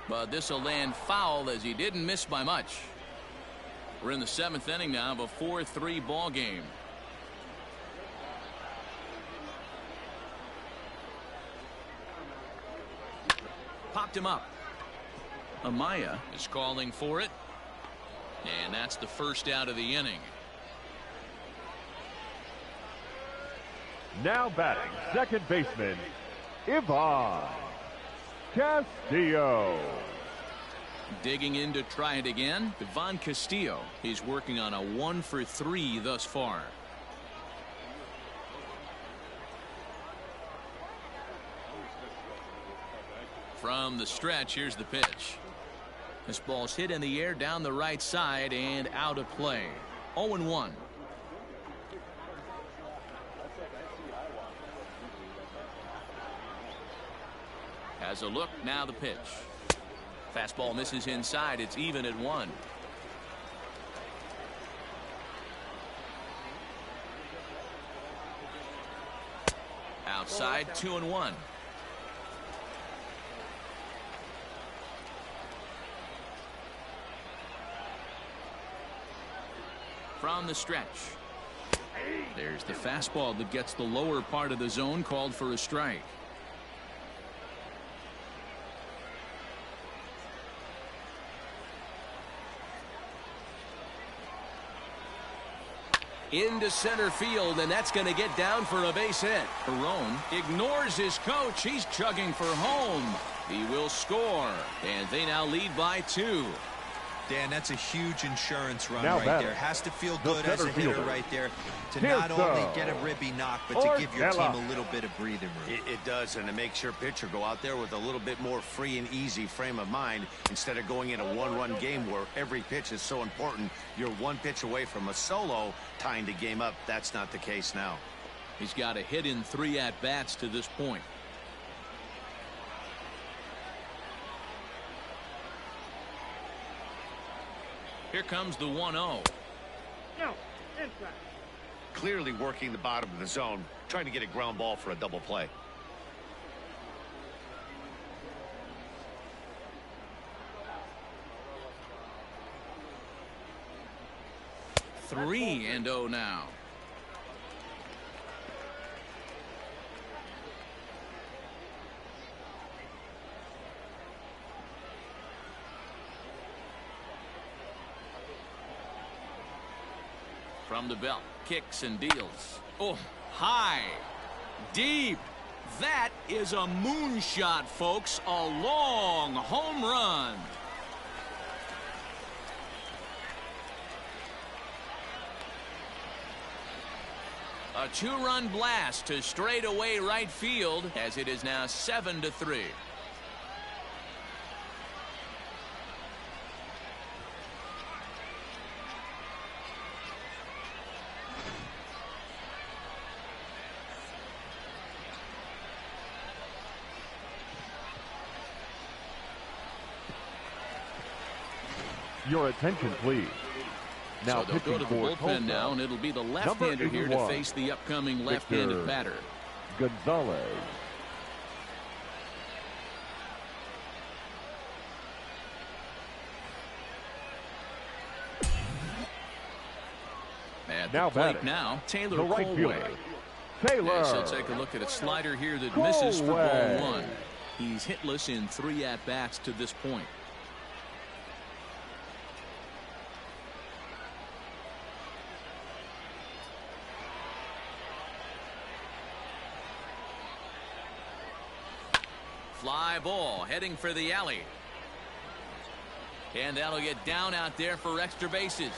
But this will land foul as he didn't miss by much. We're in the 7th inning now of a 4-3 ball game. Popped him up. Amaya is calling for it. And that's the first out of the inning.
Now batting, second baseman, Ivan Castillo.
Digging in to try it again, Ivan Castillo. He's working on a 1 for 3 thus far. From the stretch, here's the pitch. This ball's hit in the air down the right side and out of play. 0-1. Has a look, now the pitch. Fastball misses inside, it's even at 1. Outside, 2-1. From the stretch. There's the fastball that gets the lower part of the zone, called for a strike. Into center field, and that's going to get down for a base hit. Barone ignores his coach. He's chugging for home. He will score, and they now lead by 2.
Dan, that's a huge insurance run
Now
right
batter,
there. Has to feel
the
good as a
center
hitter
fielder,
right there to
Tulsa,
not only get a ribby knock, but to give your team a little bit of breathing room.
It does, and it makes your pitcher go out there with a little bit more free and easy frame of mind instead of going in a one-run game where every pitch is so important. You're 1 pitch away from a solo tying the game up. That's not the case now.
He's got a hit in 3 at-bats to this point. Here comes the 1-0.
No, inside.
Clearly working the bottom of the zone, trying to get a ground ball for a double play.
Three and 0 now. From the belt, kicks and deals. Oh, high, deep. That is a moonshot, folks. A long home run. A 2-run blast to straightaway right field as it is now 7-3.
Your attention, please. Now
so they'll go to the bullpen now, and it'll be the left-hander here to face the upcoming left-handed batter.
Gonzalez.
At
Now
the plate
batting,
now, Taylor
the right
Colway.
fielder, Taylor.
And she'll take a look at a slider here that misses for ball
Colway.
1. He's hitless in 3 at-bats to this point. Fly ball heading for the alley. And that'll get down out there for extra bases.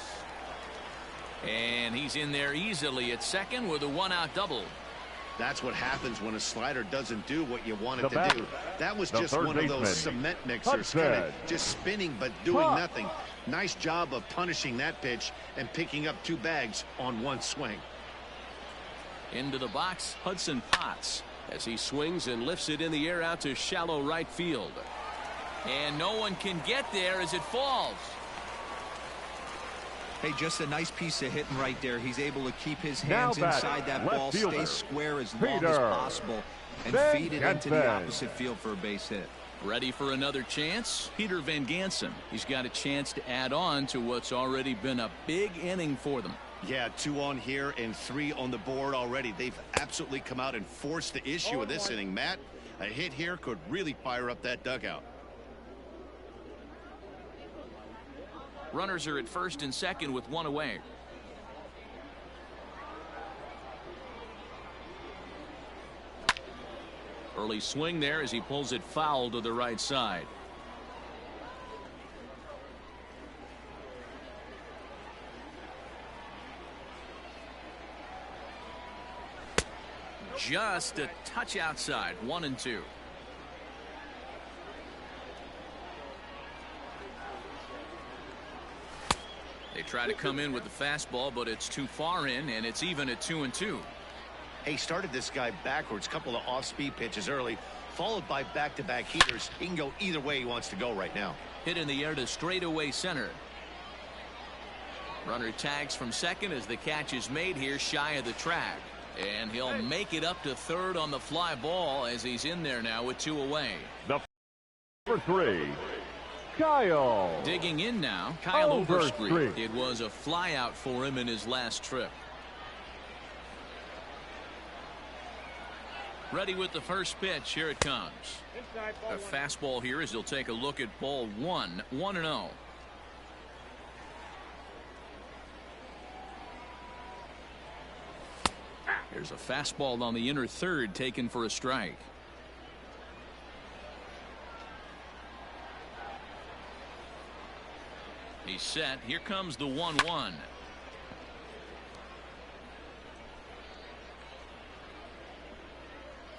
And he's in there easily at second with a 1-out double.
That's what happens when a slider doesn't do what you want it
The
to
batter,
do. That was
the
just
third
one of those
baseman,
cement mixers,
Hudson.
kind of just spinning but doing
Pop.
nothing. Nice job of punishing that pitch and picking up 2 bags on 1 swing.
Into the box, Hudson Potts, as he swings and lifts it in the air out to shallow right field. And no one can get there as it falls.
Hey, just a nice piece of hitting right there. He's able to keep his
Now
hands
batting,
inside that
left
ball,
fielder,
stay square as long as
Peter
possible, and
Van
feed it into the
Gansen.
opposite field for a base hit.
Ready for another chance? Peter Van Gansen. He's got a chance to add on to what's already been a big inning for them.
Yeah, 2 on here and 3 on the board already. They've absolutely come out and forced the issue of this inning, Matt. A hit here could really fire up that dugout.
Runners are at first and second with 1 away. Early swing there as he pulls it foul to the right side. Just a touch outside. 1-2. They try to come in with the fastball, but it's too far in, and it's even at 2-2.
He started this guy backwards, couple of off-speed pitches early, followed by back-to-back heaters. He can go either way he wants to go right now.
Hit in the air to straightaway center. Runner tags from second as the catch is made here shy of the track. And he'll make it up to third on the fly ball as he's in there now with 2 away.
The number 3, Kyle.
Digging in now, Kyle Overstreet.
Overstreet.
It was a fly out for him in his last trip. Ready with the first pitch. Here it comes.
Inside
A
ball 1.
fastball here as he'll take a look at ball 1. 1-0. Here's a fastball on the inner third taken for a strike. He's set. Here comes the 1-1.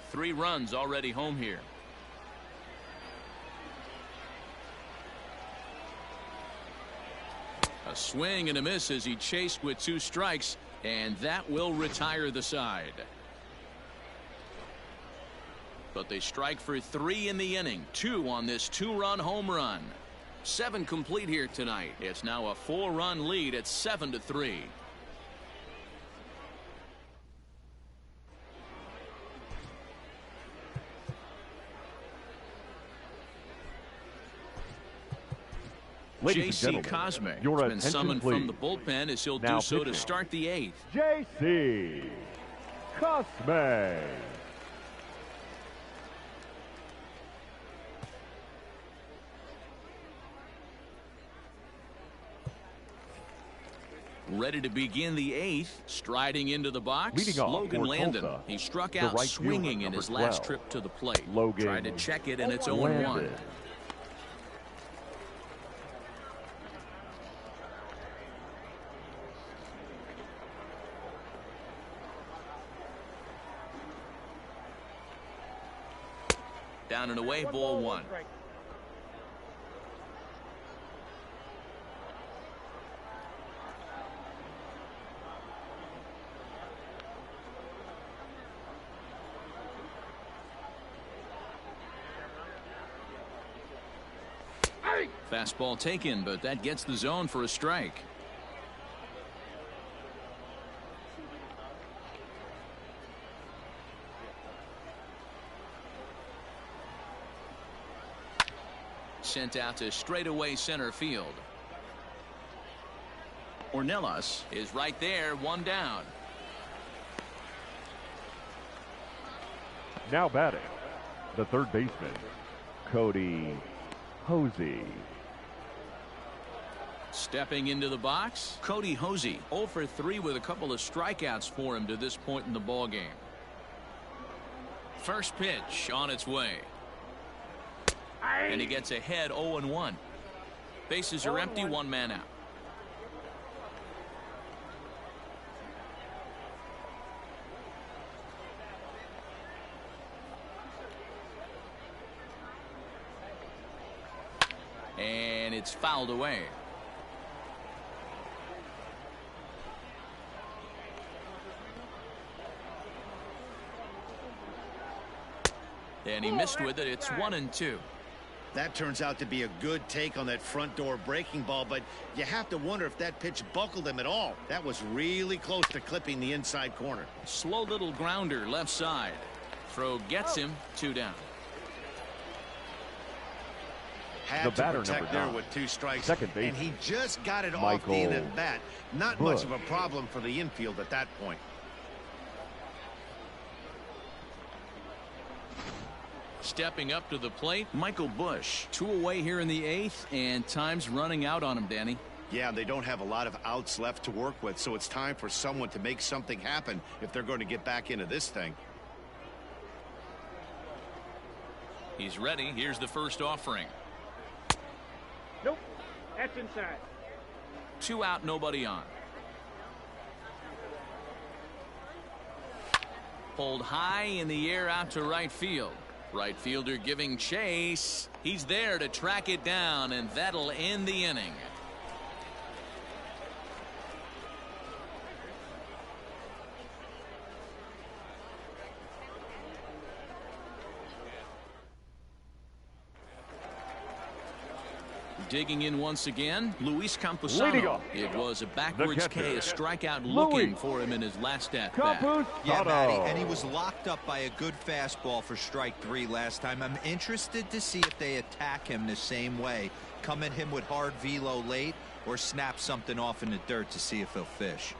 Three runs already home here. A swing and a miss as he chased with 2 strikes, and that will retire the side. But they strike for 3 in the inning. 2 on this 2-run home run. 7 complete here tonight. It's now a 4-run lead at 7-3.
Ladies
J.C.
and gentlemen,
Cosme
your
has been
attention,
summoned
please.
from the bullpen as he'll
Now
do so to
pitching.
start the 8th.
J.C. Cosme.
Ready to begin the 8th, striding into the box.
Leading off
Logan
for
Landon.
Tulsa,
He struck
the
out
right
swinging
fielder,
in his
number
last
12.
trip to the plate.
Logan
Tried to check it, and it's 0-1.
Landon.
Down and away,
1
ball
ball,
1.
1 strike.
Fastball taken, but that gets the zone for a strike. sent out to straightaway center field. Ornelas is right there, one down.
Now batting, the third baseman, Cody Hosey.
Stepping into the box, Cody Hosey, 0 for 3 with a couple of strikeouts for him to this point in the ball game. First pitch on its way. And he gets ahead 0-1. Bases are empty, one man out. And it's fouled away. And he missed with it. It's 1-2.
That turns out to be a good take on that front door breaking ball, but you have to wonder if that pitch buckled him at all. That was really close to clipping the inside corner.
Slow little grounder left side. Throw gets him, 2 down.
Had
The batter,
to protect
number
there
9.
with 2 strikes,
Second base,
and he just got it off
Michael
the end of the bat. Not
Bush.
much of a problem for the infield at that point.
Stepping up to the plate, Michael Bush. 2 away here in the 8th, and time's running out on him, Danny.
Yeah, they don't have a lot of outs left to work with, so it's time for someone to make something happen if they're going to get back into this thing.
He's ready. Here's the first offering.
Nope. That's inside.
2 out, nobody on. Pulled high in the air out to right field. Right fielder giving chase. He's there to track it down, and that'll end the inning. Digging in once again, Luis
Leading
Campusano.
off.
It was a backwards
The catcher,
K, a strikeout
Luis
looking for him in his last at-bat.
Yeah, Matty,
Campusano.
and he was locked up by a good fastball for strike 3 last time. I'm interested to see if they attack him the same way. Come at him with hard velo late or snap something off in the dirt to see if he'll fish.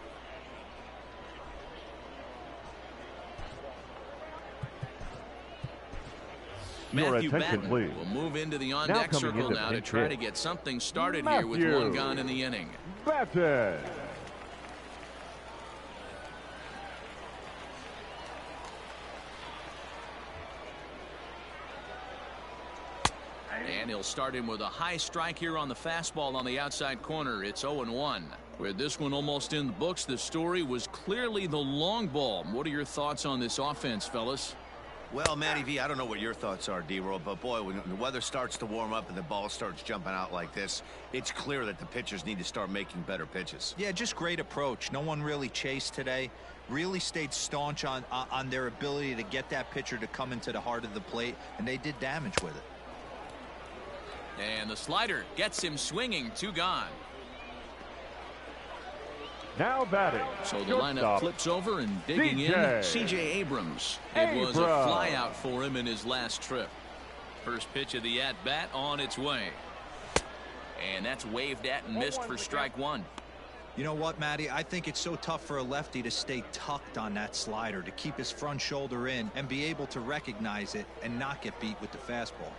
Your
Matthew
attention,
Batten
please.
will move into the
Now
on-deck
coming
circle
into
now to
pinch
try to
hit,
get something started here with
Matthew
1 gone in the inning.
Batten.
And he'll start him with a high strike here on the fastball on the outside corner. It's 0-1. With this one almost in the books, the story was clearly the long ball. What are your thoughts on this offense, fellas?
Well, Matty V, I don't know what your thoughts are, D-Roll, but boy, when the weather starts to warm up and the ball starts jumping out like this, it's clear that the pitchers need to start making better pitches.
Yeah, just great approach. No one really chased today. Really stayed staunch on their ability to get that pitcher to come into the heart of the plate, and they did damage with it.
And the slider gets him swinging, 2 gone.
Now batting.
So the
shortstop,
lineup flips over and digging in, C.J. Abrams. It was a flyout for him in his last trip. First pitch of the at-bat on its way. And that's waved at and missed for strike 1.
You know what, Matty? I think it's so tough for a lefty to stay tucked on that slider, to keep his front shoulder in and be able to recognize it and not get beat with the fastball.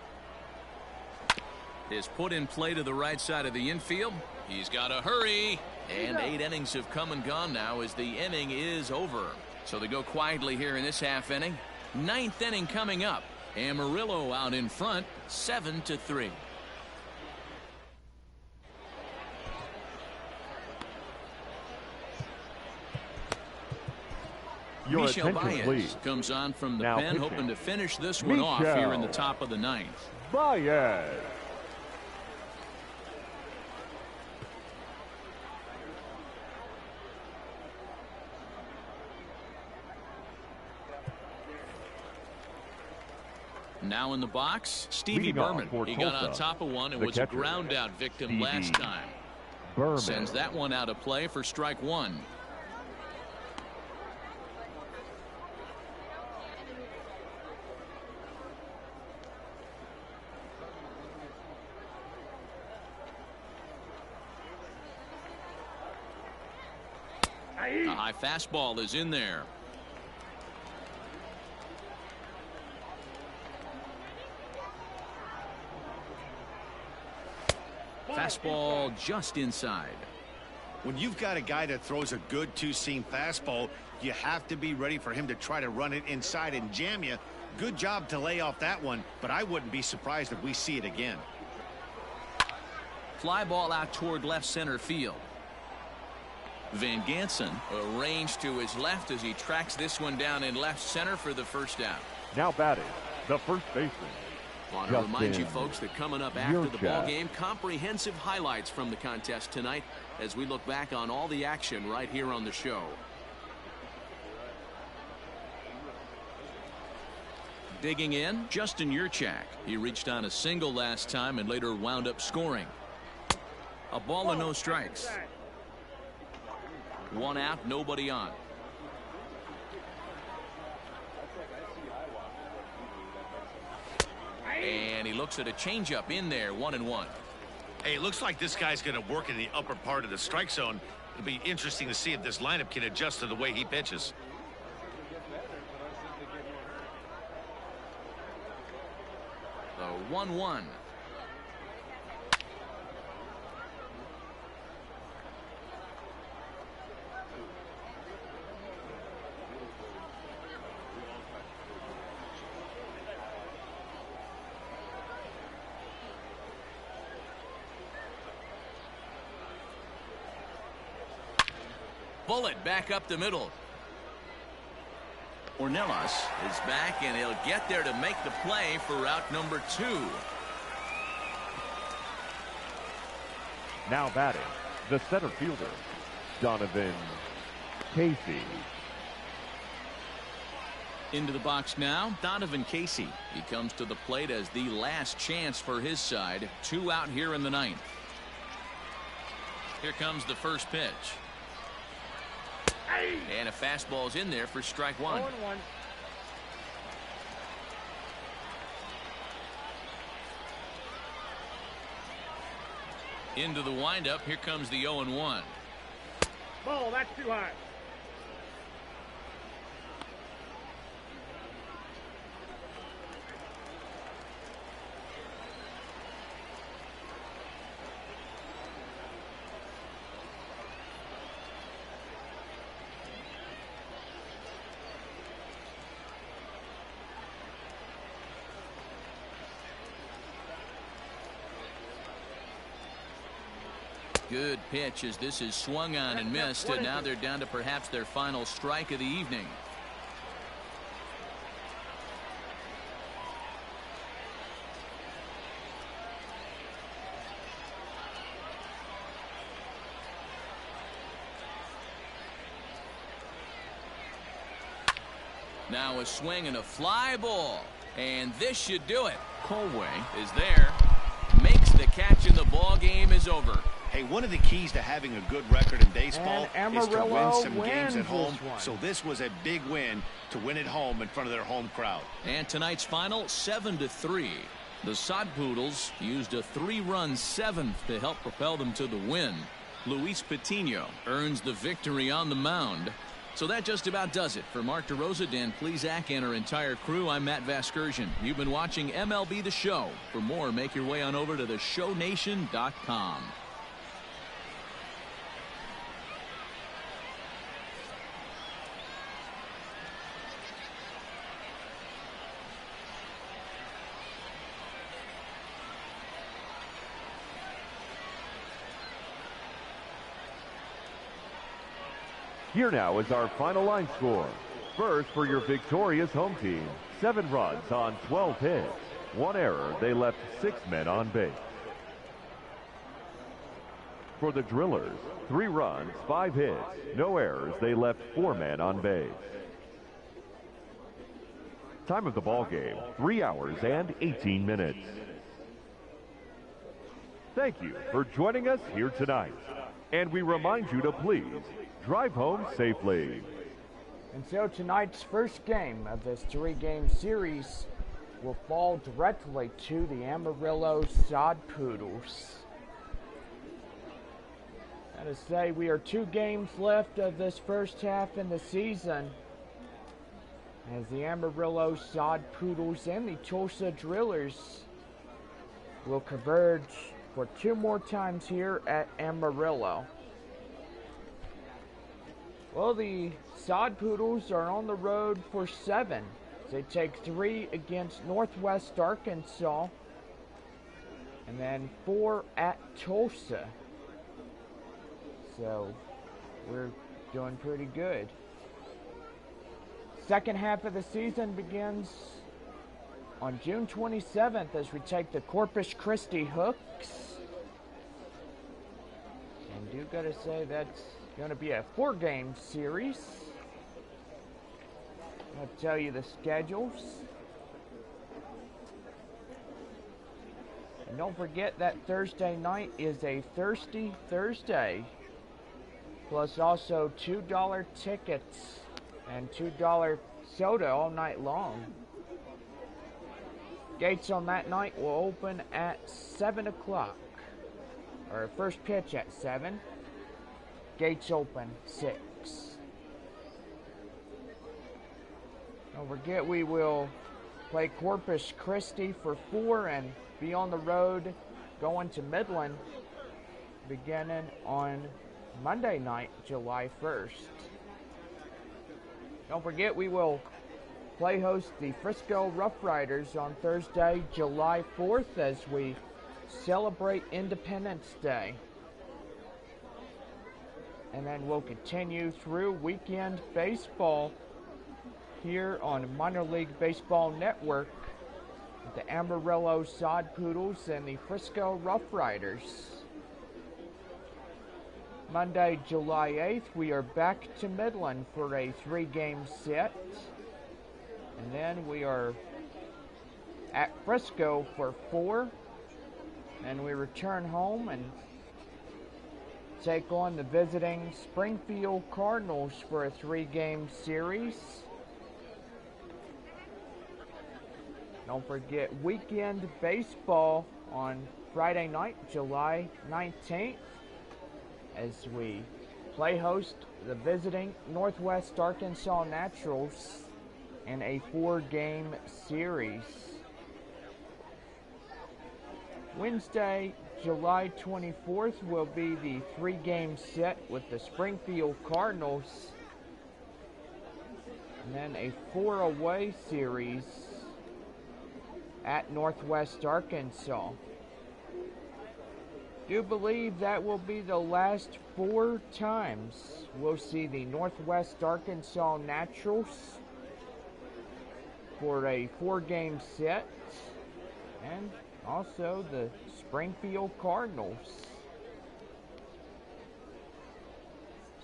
Is put in play to the right side of the infield. He's got to hurry. And 8 innings have come and gone now as the inning is over. So they go quietly here in this half inning. 9th inning coming up. Amarillo out in front, 7-3.
Your
Michel
attention,
Baez
please.
comes on from the
Now
pen,
pitching.
hoping to finish this one off here in the top of the 9th.
Baez.
Now in the box, Stevie
Leading off
Berman.
for
He got on
Tulsa,
top of one and
the
was a
catcher,
ground out victim
Stevie
last time.
Berman.
Sends that one out of play for strike 1. high fastball is in there. Fastball just inside.
When you've got a guy that throws a good two-seam fastball, you have to be ready for him to try to run it inside and jam you. Good job to lay off that one, but I wouldn't be surprised if we see it again.
Fly ball out toward left center field. Van Gansen arranged to his left as he tracks this one down in left center for the first out.
Now batting, the first baseman.
Want to remind you folks that coming up after the ball game, comprehensive highlights from the contest tonight as we look back on all the action right here on the show.
Digging in, Justin Yurchak. He reached on a single last time and later wound up scoring. A ball and no strikes. One out, nobody on. And he looks at a changeup in there, 1-1.
Hey, it looks like this guy's going to work in the upper part of the strike zone. It'll be interesting to see if this lineup can adjust to the way he pitches.
The 1-1. Bullet back up the middle. Ornelas is back, and he'll get there to make the play for route number 2.
Now batting, the center fielder, Donovan Casey.
Into the box now, Donovan Casey. He comes to the plate as the last chance for his side. 2 out here in the 9th. Here comes the first pitch. And a fastball's in there for strike 1.
0-1.
Into the windup. Here comes the 0-1.
Ball, that's too high.
Good pitch as this is swung on and missed, and now they're down to perhaps their final strike of the evening. Now a swing and a fly ball, and this should do it. Colway is there, makes the catch, and the ball game is over.
Hey, one of the keys to having a good record in baseball
And
is to win
Amarillo
some games at
wins
home.
this one.
So this was a big win to win at home in front of their home crowd.
And tonight's final, 7-3. The Sod Poodles used a 3-run 7th to help propel them to the win. Luis Patino earns the victory on the mound. So that just about does it. For Mark DeRosa, Dan Plesac, and our entire crew, I'm Matt Vasgersian. You've been watching MLB The Show. For more, make your way on over to theshownation.com.
Here now is our final line score. First, for your victorious home team, 7 runs on 12 hits. 1 error, they left 6 men on base. For the Drillers, 3 runs, 5 hits, no errors, they left 4 men on base. Time of the ball game, 3 hours and 18 minutes. Thank you for joining us here tonight. And we remind you to please drive home safely.
And so tonight's first game of this 3-game series will fall directly to the Amarillo Sod Poodles. Gotta say, we are 2 games left of this first half in the season, as the Amarillo Sod Poodles and the Tulsa Drillers will converge for 2 more times here at Amarillo. Well, the Sod Poodles are on the road for 7. They take 3 against Northwest Arkansas, and then 4 at Tulsa. So, we're doing pretty good. Second half of the season begins on June 27th as we take the Corpus Christi Hooks. And do gotta say that's going to be a 4-game series. I'll tell you the schedules. And don't forget that Thursday night is a Thirsty Thursday. Plus also $2 tickets and $2 soda all night long. Gates on that night will open at 7 o'clock. Or first pitch at 7. Gates open 6. Don't forget we will play Corpus Christi for 4 and be on the road going to Midland beginning on Monday night, July 1st. Don't forget we will play host the Frisco Rough Riders on Thursday, July 4th as we celebrate Independence Day. And then we'll continue through weekend baseball here on Minor League Baseball Network with the Amarillo Sod Poodles and the Frisco Rough Riders. Monday, July 8th, we are back to Midland for a 3-game set. And then we are at Frisco for 4. And we return home and take on the visiting Springfield Cardinals for a 3-game series. Don't forget weekend baseball on Friday night, July 19th, as we play host the visiting Northwest Arkansas Naturals in a 4-game series. Wednesday, July 24th will be the 3-game set with the Springfield Cardinals, and then a 4-away series at Northwest Arkansas. Do believe that will be the last 4 times we'll see the Northwest Arkansas Naturals for a 4-game set, and also the Springfield Cardinals.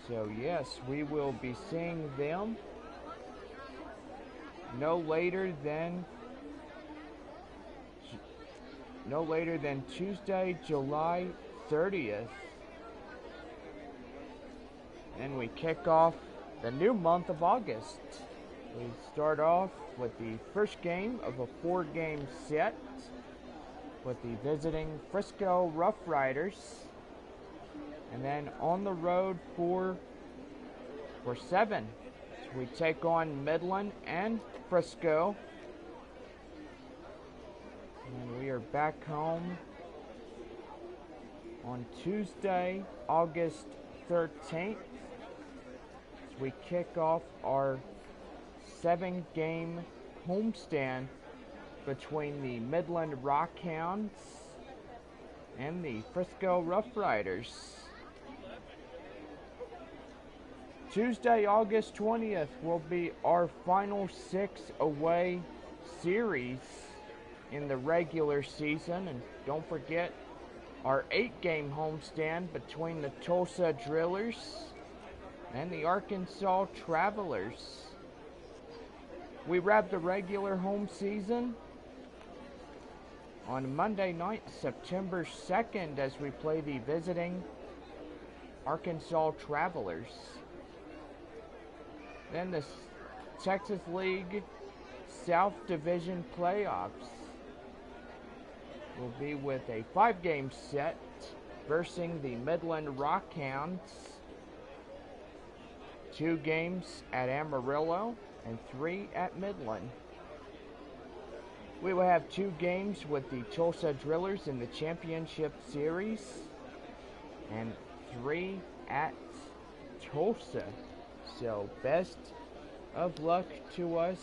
So yes, we will be seeing them no later than Tuesday, July 30th. And we kick off the new month of August. We start off with the first game of a 4-game set with the visiting Frisco Rough Riders. And then on the road for 7. So we take on Midland and Frisco. And we are back home on Tuesday, August 13th. As we kick off our 7-game homestand between the Midland Rockhounds and the Frisco Rough Riders. Tuesday, August 20th will be our final 6-away series in the regular season. And don't forget our 8-game homestand between the Tulsa Drillers and the Arkansas Travelers. We wrap the regular home season on Monday night, September 2nd, as we play the visiting Arkansas Travelers. Then the Texas League South Division playoffs will be with a 5-game set versus the Midland Rockhounds. 2 games at Amarillo and 3 at Midland. We will have 2 games with the Tulsa Drillers in the championship series and 3 at Tulsa. So best of luck to us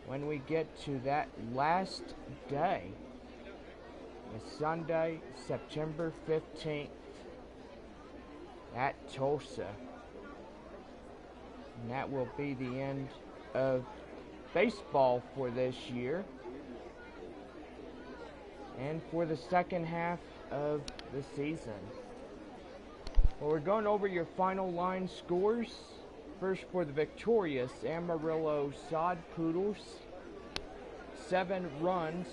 when we get to that last day. It's Sunday, September 15th at Tulsa. And that will be the end of baseball for this year. And for the second half of the season. Well, we're going over your final line scores. First for the victorious Amarillo Sod Poodles. 7 runs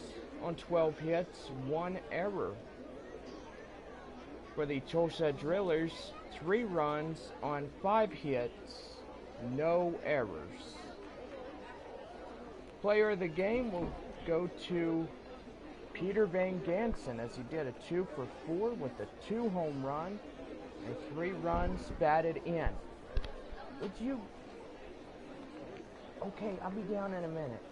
on 12 hits, 1 error. For the Tulsa Drillers, 3 runs on 5 hits, no errors. Player of the game will go to Peter Van Gansen, as he did a 2 for 4 with a 2 home run and 3 runs batted in. Would you... Okay, I'll be down in a minute.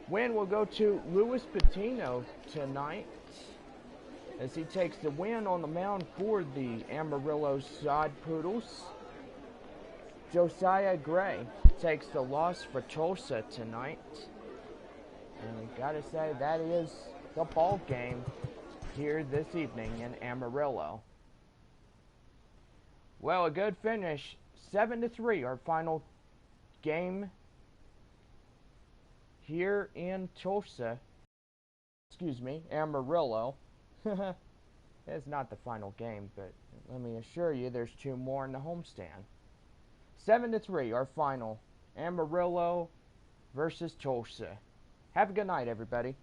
Win will go to Luis Patino tonight, as he takes the win on the mound for the Amarillo Sod Poodles. Josiah Gray takes the loss for Tulsa tonight. And we gotta say, that is the ball game here this evening in Amarillo. Well, a good finish, 7-3, our final game here in Tulsa. Excuse me, Amarillo. It's not the final game, but let me assure you there's 2 more in the homestand. 7-3, our final. Amarillo versus Tulsa. Have a good night, everybody.